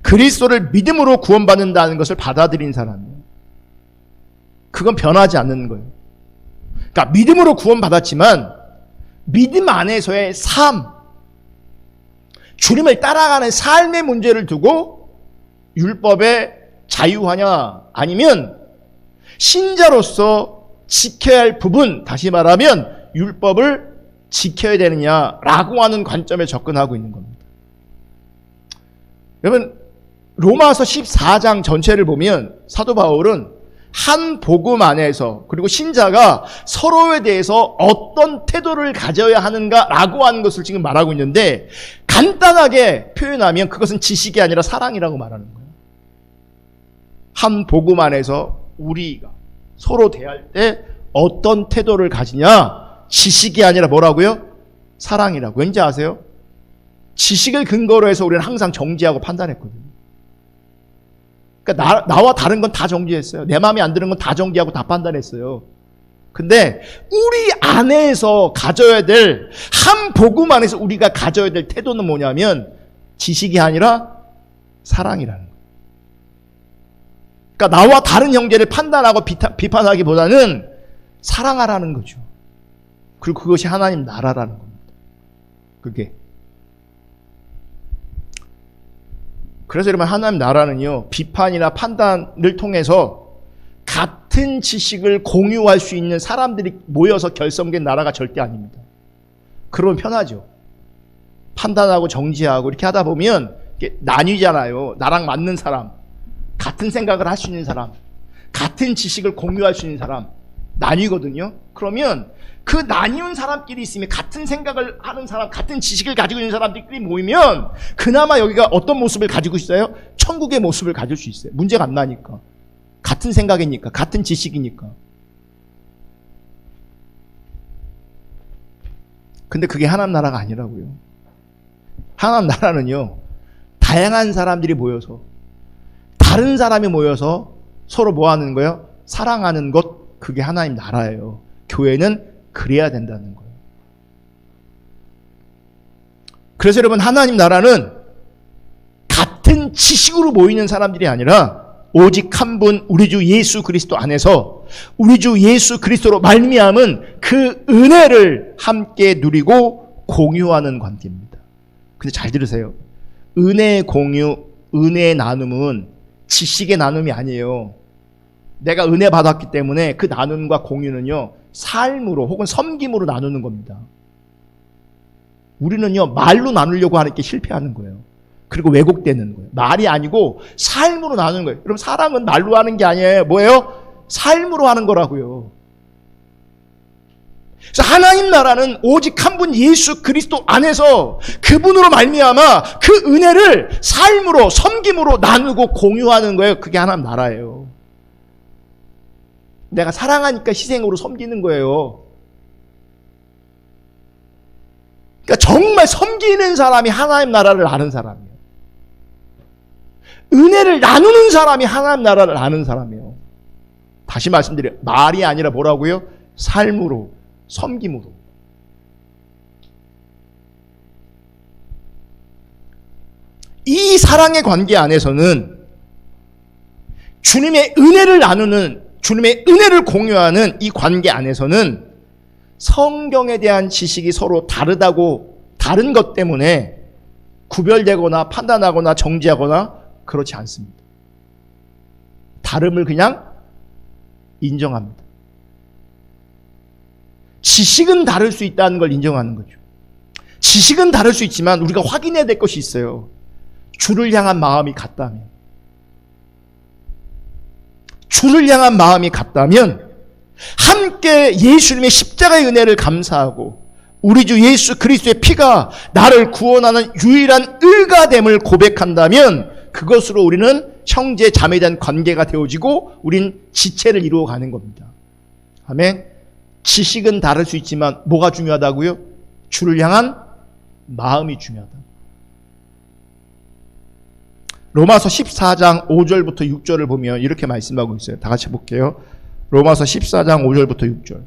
그리스도를 믿음으로 구원받는다는 것을 받아들인 사람이에요. 그건 변하지 않는 거예요. 그러니까 믿음으로 구원받았지만 믿음 안에서의 삶, 주님을 따라가는 삶의 문제를 두고 율법에 자유하냐, 아니면 신자로서 지켜야 할 부분, 다시 말하면 율법을 지켜야 되느냐라고 하는 관점에 접근하고 있는 겁니다. 여러분, 로마서 14장 전체를 보면 사도 바울은 한 복음 안에서, 그리고 신자가 서로에 대해서 어떤 태도를 가져야 하는가라고 하는 것을 지금 말하고 있는데, 간단하게 표현하면 그것은 지식이 아니라 사랑이라고 말하는 거예요. 한 복음 안에서 우리가 서로 대할 때 어떤 태도를 가지냐, 지식이 아니라 뭐라고요? 사랑이라고. 왠지 아세요? 지식을 근거로 해서 우리는 항상 정죄하고 판단했거든요. 그러니까 나와 다른 건 다 정죄했어요. 내 마음에 안 드는 건 다 정죄하고 다 판단했어요. 근데 우리 안에서 가져야 될, 한 복음 안에서 우리가 가져야 될 태도는 뭐냐면 지식이 아니라 사랑이라는 거예요. 그러니까 나와 다른 형제를 판단하고 비판하기보다는 사랑하라는 거죠. 그리고 그것이 하나님 나라라는 겁니다. 그게. 그래서 여러분, 하나님 나라는요, 비판이나 판단을 통해서 같은 지식을 공유할 수 있는 사람들이 모여서 결성된 나라가 절대 아닙니다. 그러면 편하죠. 판단하고 정지하고 이렇게 하다 보면 이렇게 나뉘잖아요. 나랑 맞는 사람, 같은 생각을 할 수 있는 사람. 같은 지식을 공유할 수 있는 사람 나뉘거든요. 그러면 그 나뉘은 사람끼리 있으면, 같은 생각을 하는 사람, 같은 지식을 가지고 있는 사람들끼리 모이면 그나마 여기가 어떤 모습을 가지고 있어요? 천국의 모습을 가질 수 있어요. 문제가 안 나니까. 같은 생각이니까, 같은 지식이니까. 근데 그게 하나님 나라가 아니라고요. 하나님 나라는요, 다양한 사람들이 모여서, 다른 사람이 모여서 서로 뭐 하는 거예요? 사랑하는 것, 그게 하나님 나라예요. 교회는 그래야 된다는 거예요. 그래서 여러분, 하나님 나라는 같은 지식으로 모이는 사람들이 아니라 오직 한 분, 우리 주 예수 그리스도 안에서 우리 주 예수 그리스도로 말미암은 그 은혜를 함께 누리고 공유하는 관계입니다. 근데 잘 들으세요. 은혜의 공유, 은혜의 나눔은 지식의 나눔이 아니에요. 내가 은혜 받았기 때문에 그 나눔과 공유는요, 삶으로 혹은 섬김으로 나누는 겁니다. 우리는요, 말로 나누려고 하는 게 실패하는 거예요. 그리고 왜곡되는 거예요. 말이 아니고 삶으로 나누는 거예요. 여러분, 사랑은 말로 하는 게 아니에요. 뭐예요? 삶으로 하는 거라고요. 그래서 하나님 나라는 오직 한 분 예수 그리스도 안에서 그분으로 말미암아 그 은혜를 삶으로, 섬김으로 나누고 공유하는 거예요. 그게 하나님 나라예요. 내가 사랑하니까 희생으로 섬기는 거예요. 그러니까 정말 섬기는 사람이 하나님 나라를 아는 사람이에요. 은혜를 나누는 사람이 하나님 나라를 아는 사람이에요. 다시 말씀드려요. 말이 아니라 뭐라고요? 삶으로, 섬김으로. 이 사랑의 관계 안에서는 주님의 은혜를 나누는, 주님의 은혜를 공유하는 이 관계 안에서는 성경에 대한 지식이 서로 다른 것 때문에 구별되거나 판단하거나 정지하거나 그렇지 않습니다. 다름을 그냥 인정합니다. 지식은 다를 수 있다는 걸 인정하는 거죠. 지식은 다를 수 있지만 우리가 확인해야 될 것이 있어요. 주를 향한 마음이 같다면. 주를 향한 마음이 같다면 함께 예수님의 십자가의 은혜를 감사하고 우리 주 예수 그리스도의 피가 나를 구원하는 유일한 의가됨을 고백한다면 그것으로 우리는 형제 자매에 대한 관계가 되어지고 우린 지체를 이루어가는 겁니다. 아멘. 지식은 다를 수 있지만 뭐가 중요하다고요? 주를 향한 마음이 중요하다. 로마서 14장 5절부터 6절을 보면 이렇게 말씀하고 있어요. 다 같이 볼게요. 로마서 14장 5절부터 6절.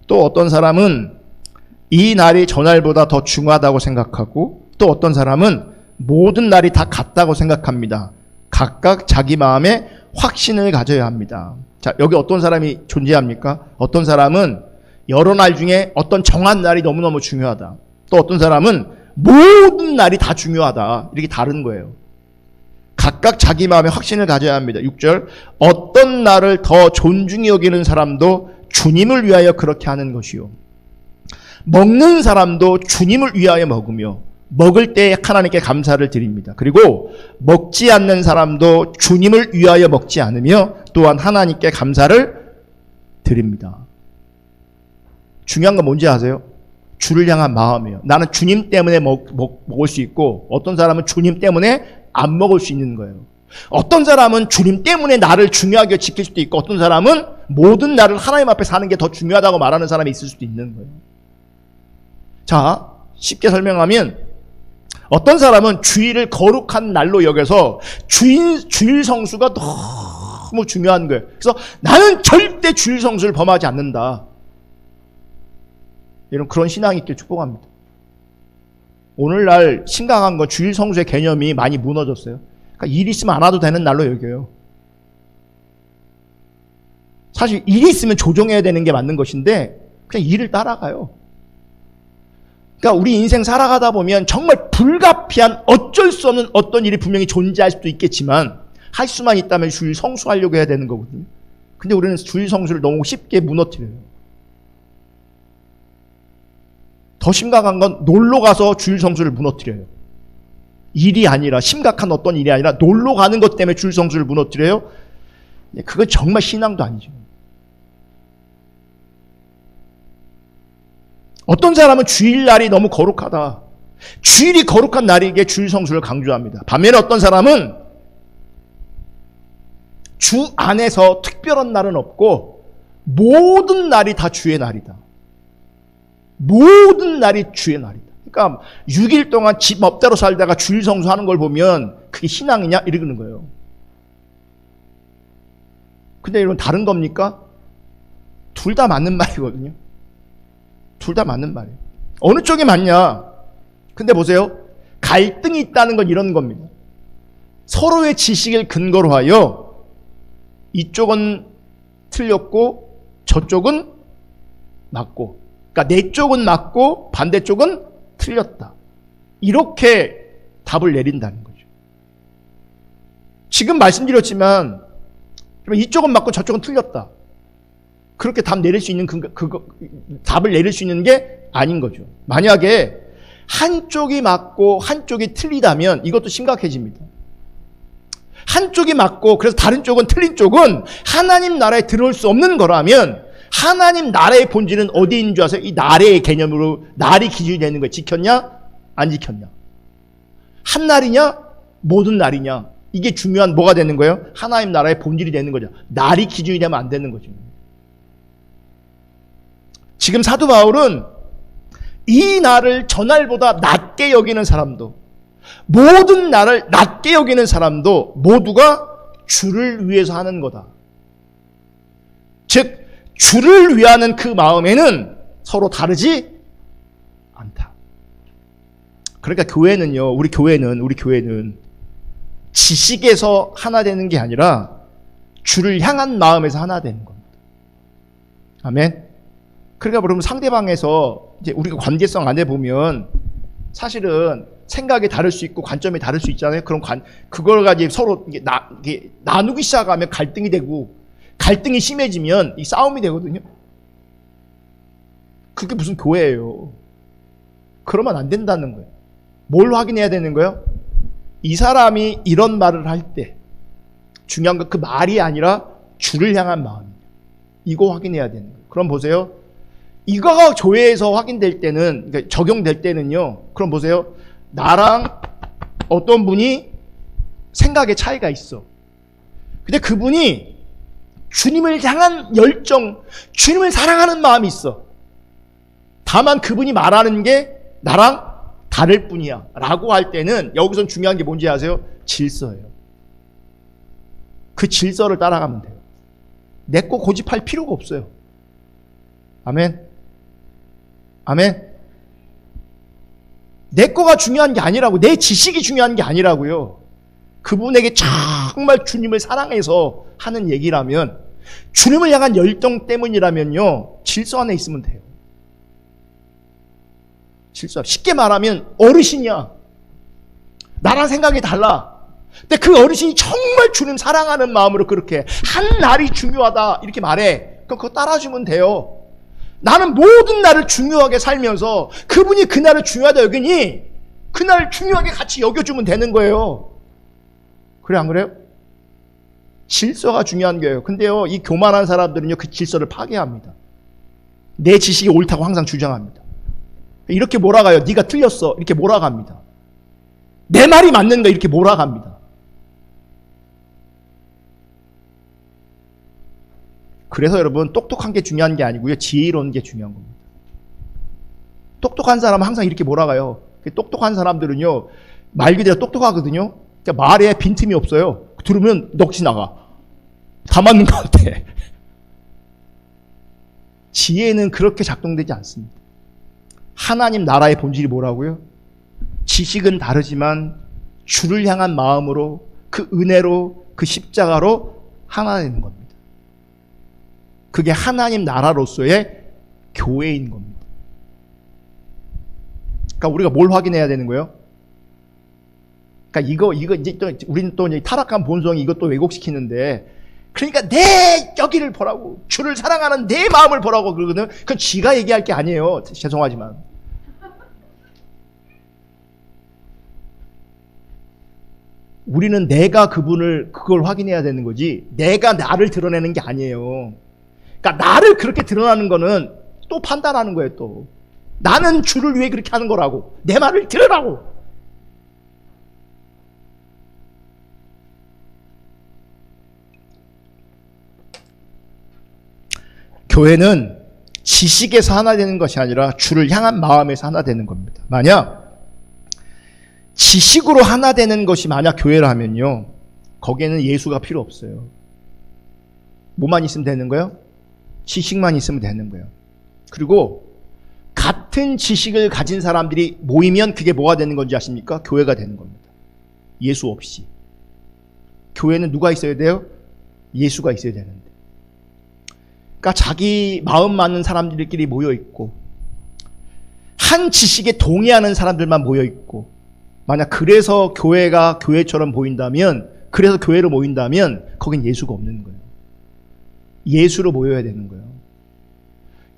또 어떤 사람은 이 날이 전날보다 더 중요하다고 생각하고 또 어떤 사람은 모든 날이 다 같다고 생각합니다. 각각 자기 마음에 확신을 가져야 합니다. 자, 여기 어떤 사람이 존재합니까? 어떤 사람은 여러 날 중에 어떤 정한 날이 너무너무 중요하다. 또 어떤 사람은 모든 날이 다 중요하다. 이렇게 다른 거예요. 각각 자기 마음에 확신을 가져야 합니다. 6절. 어떤 날을 더 존중히 여기는 사람도 주님을 위하여 그렇게 하는 것이요. 먹는 사람도 주님을 위하여 먹으며 먹을 때 하나님께 감사를 드립니다. 그리고 먹지 않는 사람도 주님을 위하여 먹지 않으며 또한 하나님께 감사를 드립니다. 중요한 건 뭔지 아세요? 주를 향한 마음이에요. 나는 주님 때문에 먹을 수 있고 어떤 사람은 주님 때문에 안 먹을 수 있는 거예요. 어떤 사람은 주님 때문에 나를 중요하게 지킬 수도 있고 어떤 사람은 모든 날을 하나님 앞에 사는 게 더 중요하다고 말하는 사람이 있을 수도 있는 거예요. 자, 쉽게 설명하면 어떤 사람은 주일을 거룩한 날로 여겨서 주일 성수가 너무 중요한 거예요. 그래서 나는 절대 주일 성수를 범하지 않는다. 이런 그런 신앙이 있길 축복합니다. 오늘날 심각한 건 주일 성수의 개념이 많이 무너졌어요. 그러니까 일 있으면 안 와도 되는 날로 여겨요. 사실 일이 있으면 조정해야 되는 게 맞는 것인데 그냥 일을 따라가요. 그러니까 우리 인생 살아가다 보면 정말 불가피한 어쩔 수 없는 어떤 일이 분명히 존재할 수도 있겠지만 할 수만 있다면 주일 성수하려고 해야 되는 거거든요. 근데 우리는 주일 성수를 너무 쉽게 무너뜨려요. 더 심각한 건 놀러 가서 주일 성수를 무너뜨려요. 일이 아니라 심각한 어떤 일이 아니라 놀러 가는 것 때문에 주일 성수를 무너뜨려요. 그건 정말 신앙도 아니죠. 어떤 사람은 주일날이 너무 거룩하다. 주일이 거룩한 날이기에 주일 성수를 강조합니다. 반면에 어떤 사람은 주 안에서 특별한 날은 없고 모든 날이 다 주의 날이다. 모든 날이 주의 날이다. 그러니까 6일 동안 집 업대로 살다가 주일 성수하는 걸 보면 그게 신앙이냐? 이러는 거예요. 근데 여러분 다른 겁니까? 둘 다 맞는 말이거든요. 둘 다 맞는 말이에요. 어느 쪽이 맞냐? 근데 보세요. 갈등이 있다는 건 이런 겁니다. 서로의 지식을 근거로 하여 이쪽은 틀렸고 저쪽은 맞고, 그러니까 내 쪽은 맞고 반대쪽은 틀렸다. 이렇게 답을 내린다는 거죠. 지금 말씀드렸지만 이쪽은 맞고 저쪽은 틀렸다. 그렇게 답 내릴 수 있는 답을 내릴 수 있는 게 아닌 거죠. 만약에 한쪽이 맞고 한쪽이 틀리다면 이것도 심각해집니다. 한쪽이 맞고 그래서 다른 쪽은 틀린 쪽은 하나님 나라에 들어올 수 없는 거라면 하나님 나라의 본질은 어디에 있는 줄 아세요? 이 나라의 개념으로 날이 기준이 되는 거예요. 지켰냐? 안 지켰냐? 한 날이냐? 모든 날이냐? 이게 중요한 뭐가 되는 거예요? 하나님 나라의 본질이 되는 거죠. 날이 기준이 되면 안 되는 거죠. 지금 사도 바울은 이 날을 전날보다 낮게 여기는 사람도 모든 날을 낮게 여기는 사람도 모두가 주를 위해서 하는 거다. 즉 주를 위하는 그 마음에는 서로 다르지 않다. 그러니까 교회는요, 우리 교회는 지식에서 하나 되는 게 아니라 주를 향한 마음에서 하나 되는 겁니다. 아멘. 그러니까 그러면 상대방에서 이제 우리가 관계성 안에 보면 사실은 생각이 다를 수 있고 관점이 다를 수 있잖아요. 그럼 그걸 가지고 서로 이게 나누기 시작하면 갈등이 되고 갈등이 심해지면 이 싸움이 되거든요. 그게 무슨 교회예요. 그러면 안 된다는 거예요. 뭘 확인해야 되는 거예요? 이 사람이 이런 말을 할 때 중요한 건 그 말이 아니라 주를 향한 마음이에요. 이거 확인해야 되는 거예요. 그럼 보세요. 이거가 교회에서 확인될 때는, 그러니까 적용될 때는요. 그럼 보세요. 나랑 어떤 분이 생각의 차이가 있어. 근데 그분이 주님을 향한 열정, 주님을 사랑하는 마음이 있어. 다만 그분이 말하는 게 나랑 다를 뿐이야 라고 할 때는 여기선 중요한 게 뭔지 아세요? 질서예요. 그 질서를 따라가면 돼요. 내 거 고집할 필요가 없어요. 아멘. 아멘. 내 거가 중요한 게 아니라고, 내 지식이 중요한 게 아니라고요. 그분에게 정말 주님을 사랑해서 하는 얘기라면, 주님을 향한 열정 때문이라면요, 질서 안에 있으면 돼요. 질서. 쉽게 말하면 어르신이야. 나랑 생각이 달라. 근데 그 어르신이 정말 주님 사랑하는 마음으로 그렇게 한 날이 중요하다 이렇게 말해. 그럼 그거 따라주면 돼요. 나는 모든 날을 중요하게 살면서 그분이 그날을 중요하다 여기니 그날 중요하게 같이 여겨주면 되는 거예요. 그래 안 그래요? 질서가 중요한 거예요. 근데요, 이 교만한 사람들은요, 그 질서를 파괴합니다. 내 지식이 옳다고 항상 주장합니다. 이렇게 몰아가요. 네가 틀렸어. 이렇게 몰아갑니다. 내 말이 맞는 거 이렇게 몰아갑니다. 그래서 여러분 똑똑한 게 중요한 게 아니고요. 지혜로운 게 중요한 겁니다. 똑똑한 사람은 항상 이렇게 몰아가요. 똑똑한 사람들은요. 말 그대로 똑똑하거든요. 그러니까 말에 빈틈이 없어요. 들으면 넋이 나가. 다 맞는 것 같아. 지혜는 그렇게 작동되지 않습니다. 하나님 나라의 본질이 뭐라고요? 지식은 다르지만 주를 향한 마음으로 그 은혜로 그 십자가로 하나 되는 겁니다. 그게 하나님 나라로서의 교회인 겁니다. 그러니까 우리가 뭘 확인해야 되는 거예요? 그러니까 이거 이제 또 우리는 또 이제 타락한 본성이 이것도 왜곡시키는데, 그러니까 내 여기를 보라고, 주를 사랑하는 내 마음을 보라고 그러거든. 그건 지가 얘기할 게 아니에요. 죄송하지만. 우리는 내가 그걸 확인해야 되는 거지, 내가 나를 드러내는 게 아니에요. 그러니까 나를 그렇게 드러나는 거는 또 판단하는 거예요. 또 나는 주를 위해 그렇게 하는 거라고, 내 말을 들으라고. 교회는 지식에서 하나 되는 것이 아니라 주를 향한 마음에서 하나 되는 겁니다. 만약 지식으로 하나 되는 것이 만약 교회라 하면요, 거기에는 예수가 필요 없어요. 뭐만 있으면 되는 거예요? 지식만 있으면 되는 거예요. 그리고 같은 지식을 가진 사람들이 모이면 그게 뭐가 되는 건지 아십니까? 교회가 되는 겁니다. 예수 없이. 교회는 누가 있어야 돼요? 예수가 있어야 되는데. 그러니까 자기 마음 맞는 사람들끼리 모여 있고, 한 지식에 동의하는 사람들만 모여 있고, 만약 그래서 교회가 교회처럼 보인다면, 그래서 교회로 모인다면 거긴 예수가 없는 거예요. 예수로 모여야 되는 거예요.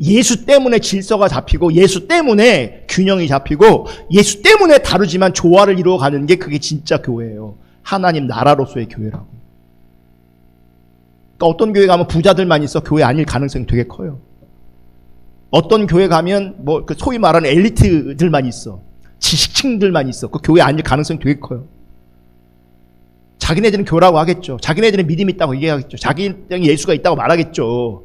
예수 때문에 질서가 잡히고, 예수 때문에 균형이 잡히고, 예수 때문에 다루지만 조화를 이루어가는 게 그게 진짜 교회예요. 하나님 나라로서의 교회라고. 그러니까 어떤 교회 가면 부자들만 있어 교회 아닐 가능성이 되게 커요. 어떤 교회 가면 소위 말하는 엘리트들만 있어, 지식층들만 있어, 그 교회 아닐 가능성이 되게 커요. 자기네들은 교라고 하겠죠. 자기네들은 믿음이 있다고 얘기하겠죠. 자기네들은 예수가 있다고 말하겠죠.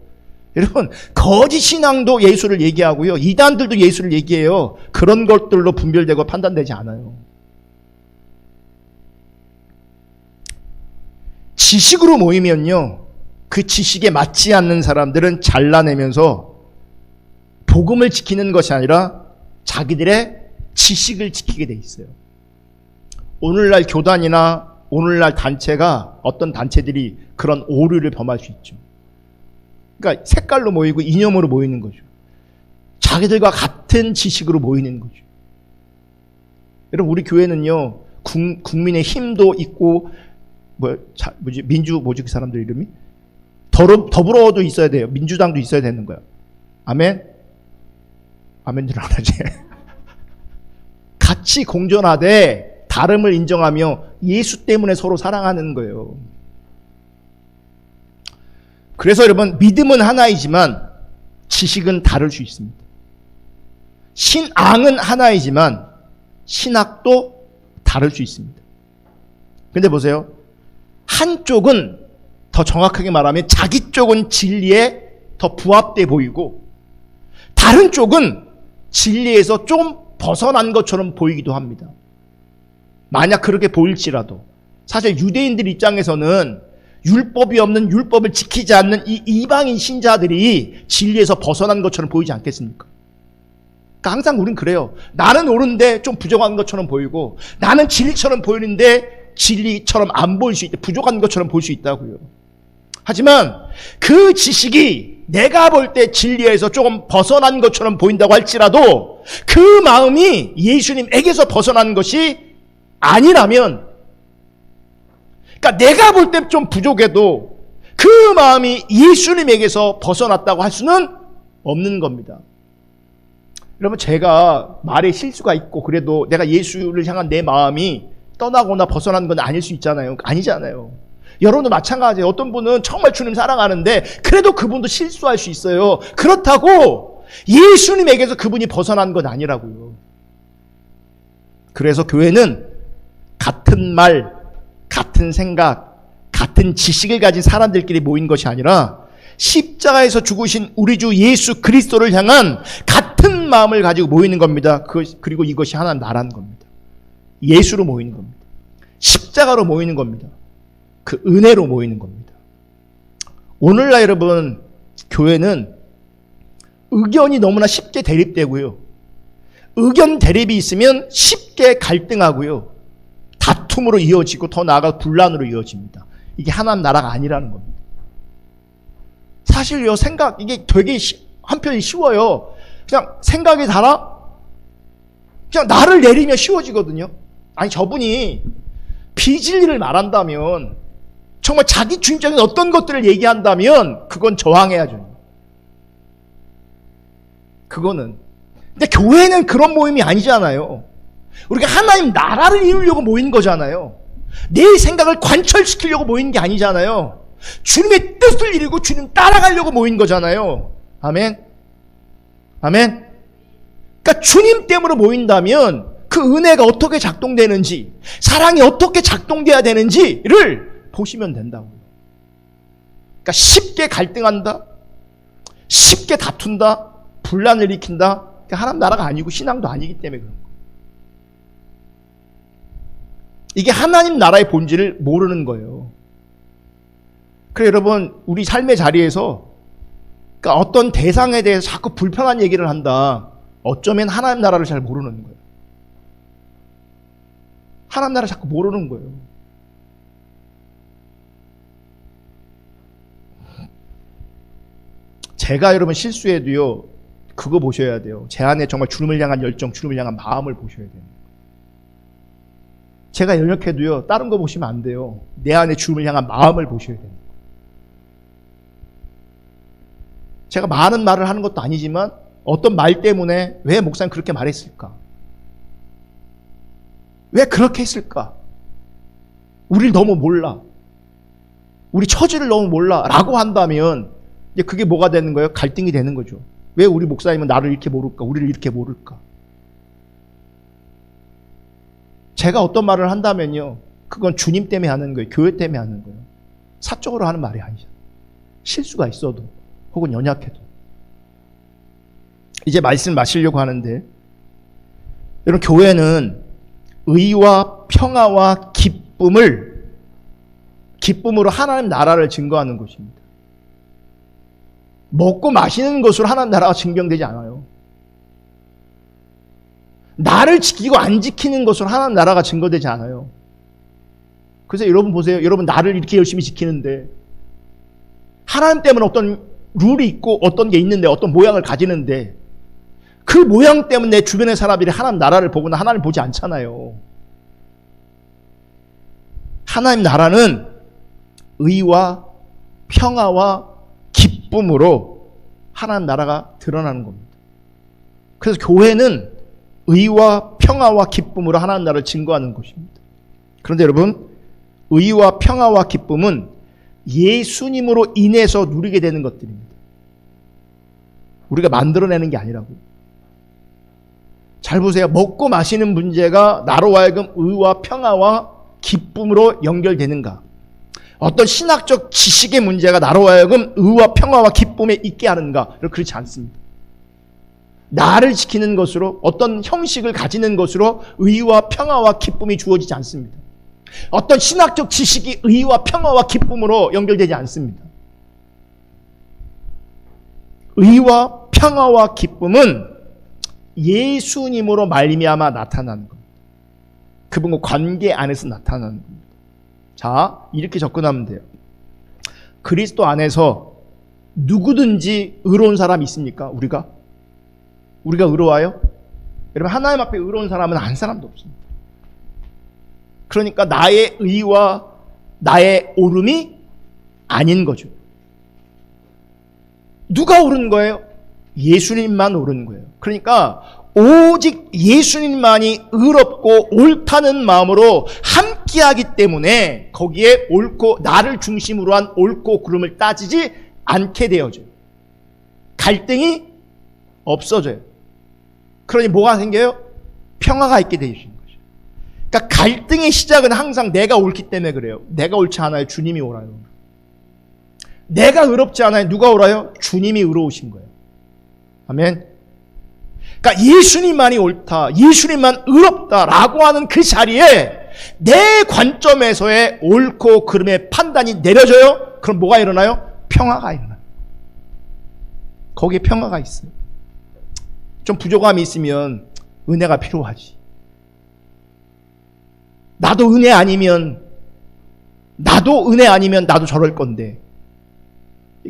여러분, 거짓 신앙도 예수를 얘기하고요, 이단들도 예수를 얘기해요. 그런 것들로 분별되고 판단되지 않아요. 지식으로 모이면요, 그 지식에 맞지 않는 사람들은 잘라내면서 복음을 지키는 것이 아니라 자기들의 지식을 지키게 돼 있어요. 오늘날 교단이나 오늘날 단체가, 어떤 단체들이 그런 오류를 범할 수 있죠. 그러니까 색깔로 모이고 이념으로 모이는 거죠. 자기들과 같은 지식으로 모이는 거죠. 여러분, 우리 교회는요, 국민의 힘도 있고, 그 사람들 이름이? 더불어도 있어야 돼요. 민주당도 있어야 되는 거예요. 아멘? 아멘들 안 하지. 같이 공존하되 다름을 인정하며 예수 때문에 서로 사랑하는 거예요. 그래서 여러분, 믿음은 하나이지만 지식은 다를 수 있습니다. 신앙은 하나이지만 신학도 다를 수 있습니다. 근데 보세요. 한쪽은, 더 정확하게 말하면 자기 쪽은 진리에 더 부합돼 보이고, 다른 쪽은 진리에서 좀 벗어난 것처럼 보이기도 합니다. 만약 그렇게 보일지라도 사실 유대인들 입장에서는 율법이 없는, 율법을 지키지 않는 이 이방인 신자들이 진리에서 벗어난 것처럼 보이지 않겠습니까? 그러니까 항상 우린 그래요. 나는 옳은데 좀 부족한 것처럼 보이고, 나는 진리처럼 보이는데 진리처럼 안 보일 수 있다, 부족한 것처럼 보일 수 있다고요. 하지만 그 지식이 내가 볼 때 진리에서 조금 벗어난 것처럼 보인다고 할지라도 그 마음이 예수님에게서 벗어난 것이 아니라면, 그러니까 내가 볼 때 좀 부족해도 그 마음이 예수님에게서 벗어났다고 할 수는 없는 겁니다. 여러분, 제가 말에 실수가 있고 그래도 내가 예수를 향한 내 마음이 떠나거나 벗어난 건 아닐 수 있잖아요. 아니잖아요. 여러분도 마찬가지예요. 어떤 분은 정말 주님 사랑하는데 그래도 그분도 실수할 수 있어요. 그렇다고 예수님에게서 그분이 벗어난 건 아니라고요. 그래서 교회는 같은 말, 같은 생각, 같은 지식을 가진 사람들끼리 모인 것이 아니라 십자가에서 죽으신 우리 주 예수 그리스도를 향한 같은 마음을 가지고 모이는 겁니다. 그리고 이것이 하나님 나라는 겁니다. 예수로 모이는 겁니다. 십자가로 모이는 겁니다. 그 은혜로 모이는 겁니다. 오늘날 여러분, 교회는 의견이 너무나 쉽게 대립되고요, 의견 대립이 있으면 쉽게 갈등하고요, 다툼으로 이어지고 더 나아가 분란으로 이어집니다. 이게 하나님 나라가 아니라는 겁니다. 사실요, 이게 되게 한편이 쉬워요. 그냥 생각이 달아? 그냥 나를 내리면 쉬워지거든요. 아니, 저분이 비진리를 말한다면, 정말 자기 주인적인 어떤 것들을 얘기한다면 그건 저항해야죠. 그거는. 근데 교회는 그런 모임이 아니잖아요. 우리가 하나님 나라를 이루려고 모인 거잖아요. 내 생각을 관철시키려고 모인 게 아니잖아요. 주님의 뜻을 이루고 주님 따라가려고 모인 거잖아요. 아멘. 아멘. 그러니까 주님 때문에 모인다면 그 은혜가 어떻게 작동되는지, 사랑이 어떻게 작동돼야 되는지를 보시면 된다고요. 그러니까 쉽게 갈등한다, 쉽게 다툰다, 분란을 일으킨다, 그러니까 하나님 나라가 아니고 신앙도 아니기 때문에 그런 거예요. 이게 하나님 나라의 본질을 모르는 거예요. 그래서 여러분, 우리 삶의 자리에서 그러니까 어떤 대상에 대해서 자꾸 불편한 얘기를 한다. 어쩌면 하나님 나라를 잘 모르는 거예요. 하나님 나라 자꾸 모르는 거예요. 제가 여러분 실수해도요, 그거 보셔야 돼요. 제 안에 정말 주님을 향한 열정, 주님을 향한 마음을 보셔야 돼요. 제가 연약해도요, 다른 거 보시면 안 돼요. 내 안에 주님을 향한 마음을 보셔야 돼요. 제가 많은 말을 하는 것도 아니지만 어떤 말 때문에 왜 목사님 그렇게 말했을까? 왜 그렇게 했을까? 우리를 너무 몰라. 우리 처지를 너무 몰라. 라고 한다면 이제 그게 뭐가 되는 거예요? 갈등이 되는 거죠. 왜 우리 목사님은 나를 이렇게 모를까? 우리를 이렇게 모를까? 제가 어떤 말을 한다면요, 그건 주님 때문에 하는 거예요. 교회 때문에 하는 거예요. 사적으로 하는 말이 아니죠. 실수가 있어도 혹은 연약해도. 이제 말씀 마치려고 하는데, 여러분, 교회는 의와 평화와 기쁨으로 하나님 나라를 증거하는 것입니다. 먹고 마시는 것으로 하나님 나라가 증명되지 않아요. 나를 지키고 안 지키는 것으로 하나님 나라가 증거되지 않아요. 그래서 여러분 보세요. 여러분 나를 이렇게 열심히 지키는데, 하나님 때문에 어떤 룰이 있고 어떤 게 있는데, 어떤 모양을 가지는데, 그 모양 때문에 내 주변의 사람들이 하나님 나라를 보거나 하나님을 보지 않잖아요. 하나님 나라는 의와 평화와 기쁨으로 하나님 나라가 드러나는 겁니다. 그래서 교회는 의와 평화와 기쁨으로 하나님 나라를 증거하는 것입니다. 그런데 여러분, 의와 평화와 기쁨은 예수님으로 인해서 누리게 되는 것들입니다. 우리가 만들어내는 게 아니라고요. 잘 보세요. 먹고 마시는 문제가 나로 하여금 의와 평화와 기쁨으로 연결되는가? 어떤 신학적 지식의 문제가 나로 하여금 의와 평화와 기쁨에 있게 하는가? 그렇지 않습니다. 나를 지키는 것으로, 어떤 형식을 가지는 것으로 의와 평화와 기쁨이 주어지지 않습니다. 어떤 신학적 지식이 의와 평화와 기쁨으로 연결되지 않습니다. 의와 평화와 기쁨은 예수님으로 말미암아 나타나는 겁니다. 그분과 관계 안에서 나타나는 겁니다. 자, 이렇게 접근하면 돼요. 그리스도 안에서 누구든지 의로운 사람이 있습니까? 우리가 의로워요? 여러분, 하나님 앞에 의로운 사람은 한 사람도 없습니다. 그러니까 나의 의와 나의 옳음이 아닌 거죠. 누가 옳은 거예요? 예수님만 옳은 거예요. 그러니까 오직 예수님만이 의롭고 옳다는 마음으로 함께하기 때문에 거기에 옳고, 나를 중심으로 한 옳고 그름을 따지지 않게 되어져요. 갈등이 없어져요. 그러니 뭐가 생겨요? 평화가 있게 되어지는 거죠. 그러니까 갈등의 시작은 항상 내가 옳기 때문에 그래요. 내가 옳지 않아요. 주님이 옳아요. 내가 의롭지 않아요. 누가 옳아요? 주님이 의로우신 거예요. 아멘. 그러니까 예수님만이 옳다, 예수님만 의롭다라고 하는 그 자리에 내 관점에서의 옳고 그름의 판단이 내려져요. 그럼 뭐가 일어나요? 평화가 일어나요. 거기에 평화가 있어요. 좀 부족함이 있으면 은혜가 필요하지. 나도 은혜 아니면 나도 저럴 건데.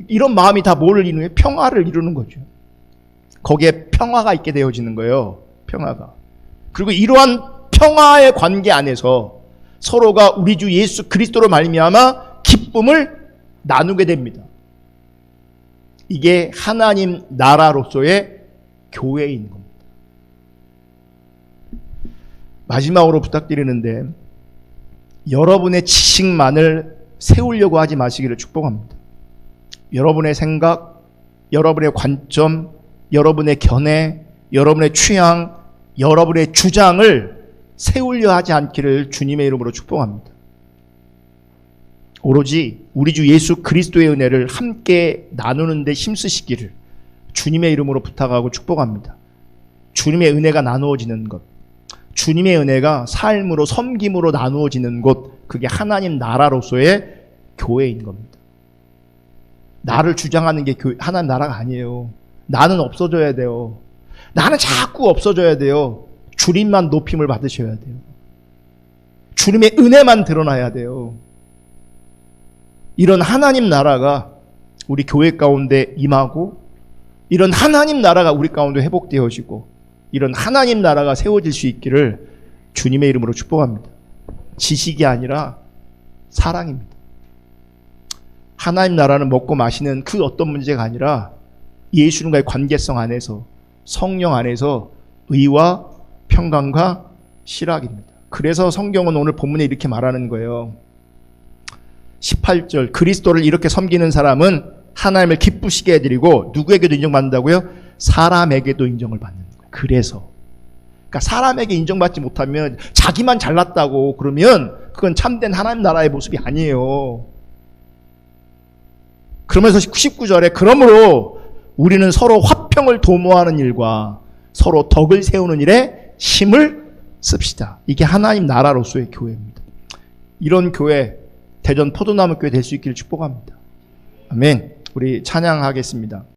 이런 마음이 다 뭐를 이루는 거예요? 평화를 이루는 거죠. 거기에 평화가 있게 되어지는 거예요. 평화가. 그리고 이러한 평화의 관계 안에서 서로가 우리 주 예수 그리스도로 말미암아 기쁨을 나누게 됩니다. 이게 하나님 나라로서의 교회인 겁니다. 마지막으로 부탁드리는데, 여러분의 지식만을 세우려고 하지 마시기를 축복합니다. 여러분의 생각, 여러분의 관점, 여러분의 견해, 여러분의 취향, 여러분의 주장을 세우려 하지 않기를 주님의 이름으로 축복합니다. 오로지 우리 주 예수 그리스도의 은혜를 함께 나누는 데 힘쓰시기를 주님의 이름으로 부탁하고 축복합니다. 주님의 은혜가 나누어지는 것, 주님의 은혜가 삶으로 섬김으로 나누어지는 곳, 그게 하나님 나라로서의 교회인 겁니다. 나를 주장하는 게 하나님 나라가 아니에요. 나는 없어져야 돼요. 나는 자꾸 없어져야 돼요. 주님만 높임을 받으셔야 돼요. 주님의 은혜만 드러나야 돼요. 이런 하나님 나라가 우리 교회 가운데 임하고, 이런 하나님 나라가 우리 가운데 회복되어지고, 이런 하나님 나라가 세워질 수 있기를 주님의 이름으로 축복합니다. 지식이 아니라 사랑입니다. 하나님 나라는 먹고 마시는 그 어떤 문제가 아니라 예수님과의 관계성 안에서, 성령 안에서 의와 평강과 실학입니다. 그래서 성경은 오늘 본문에 이렇게 말하는 거예요. 18절, 그리스도를 이렇게 섬기는 사람은 하나님을 기쁘시게 해드리고 누구에게도 인정받는다고요? 사람에게도 인정을 받는 거예요. 그래서 그러니까 사람에게 인정받지 못하면 자기만 잘났다고 그러면 그건 참된 하나님 나라의 모습이 아니에요. 그러면서 19절에 그러므로 우리는 서로 화평을 도모하는 일과 서로 덕을 세우는 일에 힘을 씁시다. 이게 하나님 나라로서의 교회입니다. 이런 교회, 대전 포도나무 교회 될 수 있기를 축복합니다. 아멘. 우리 찬양하겠습니다.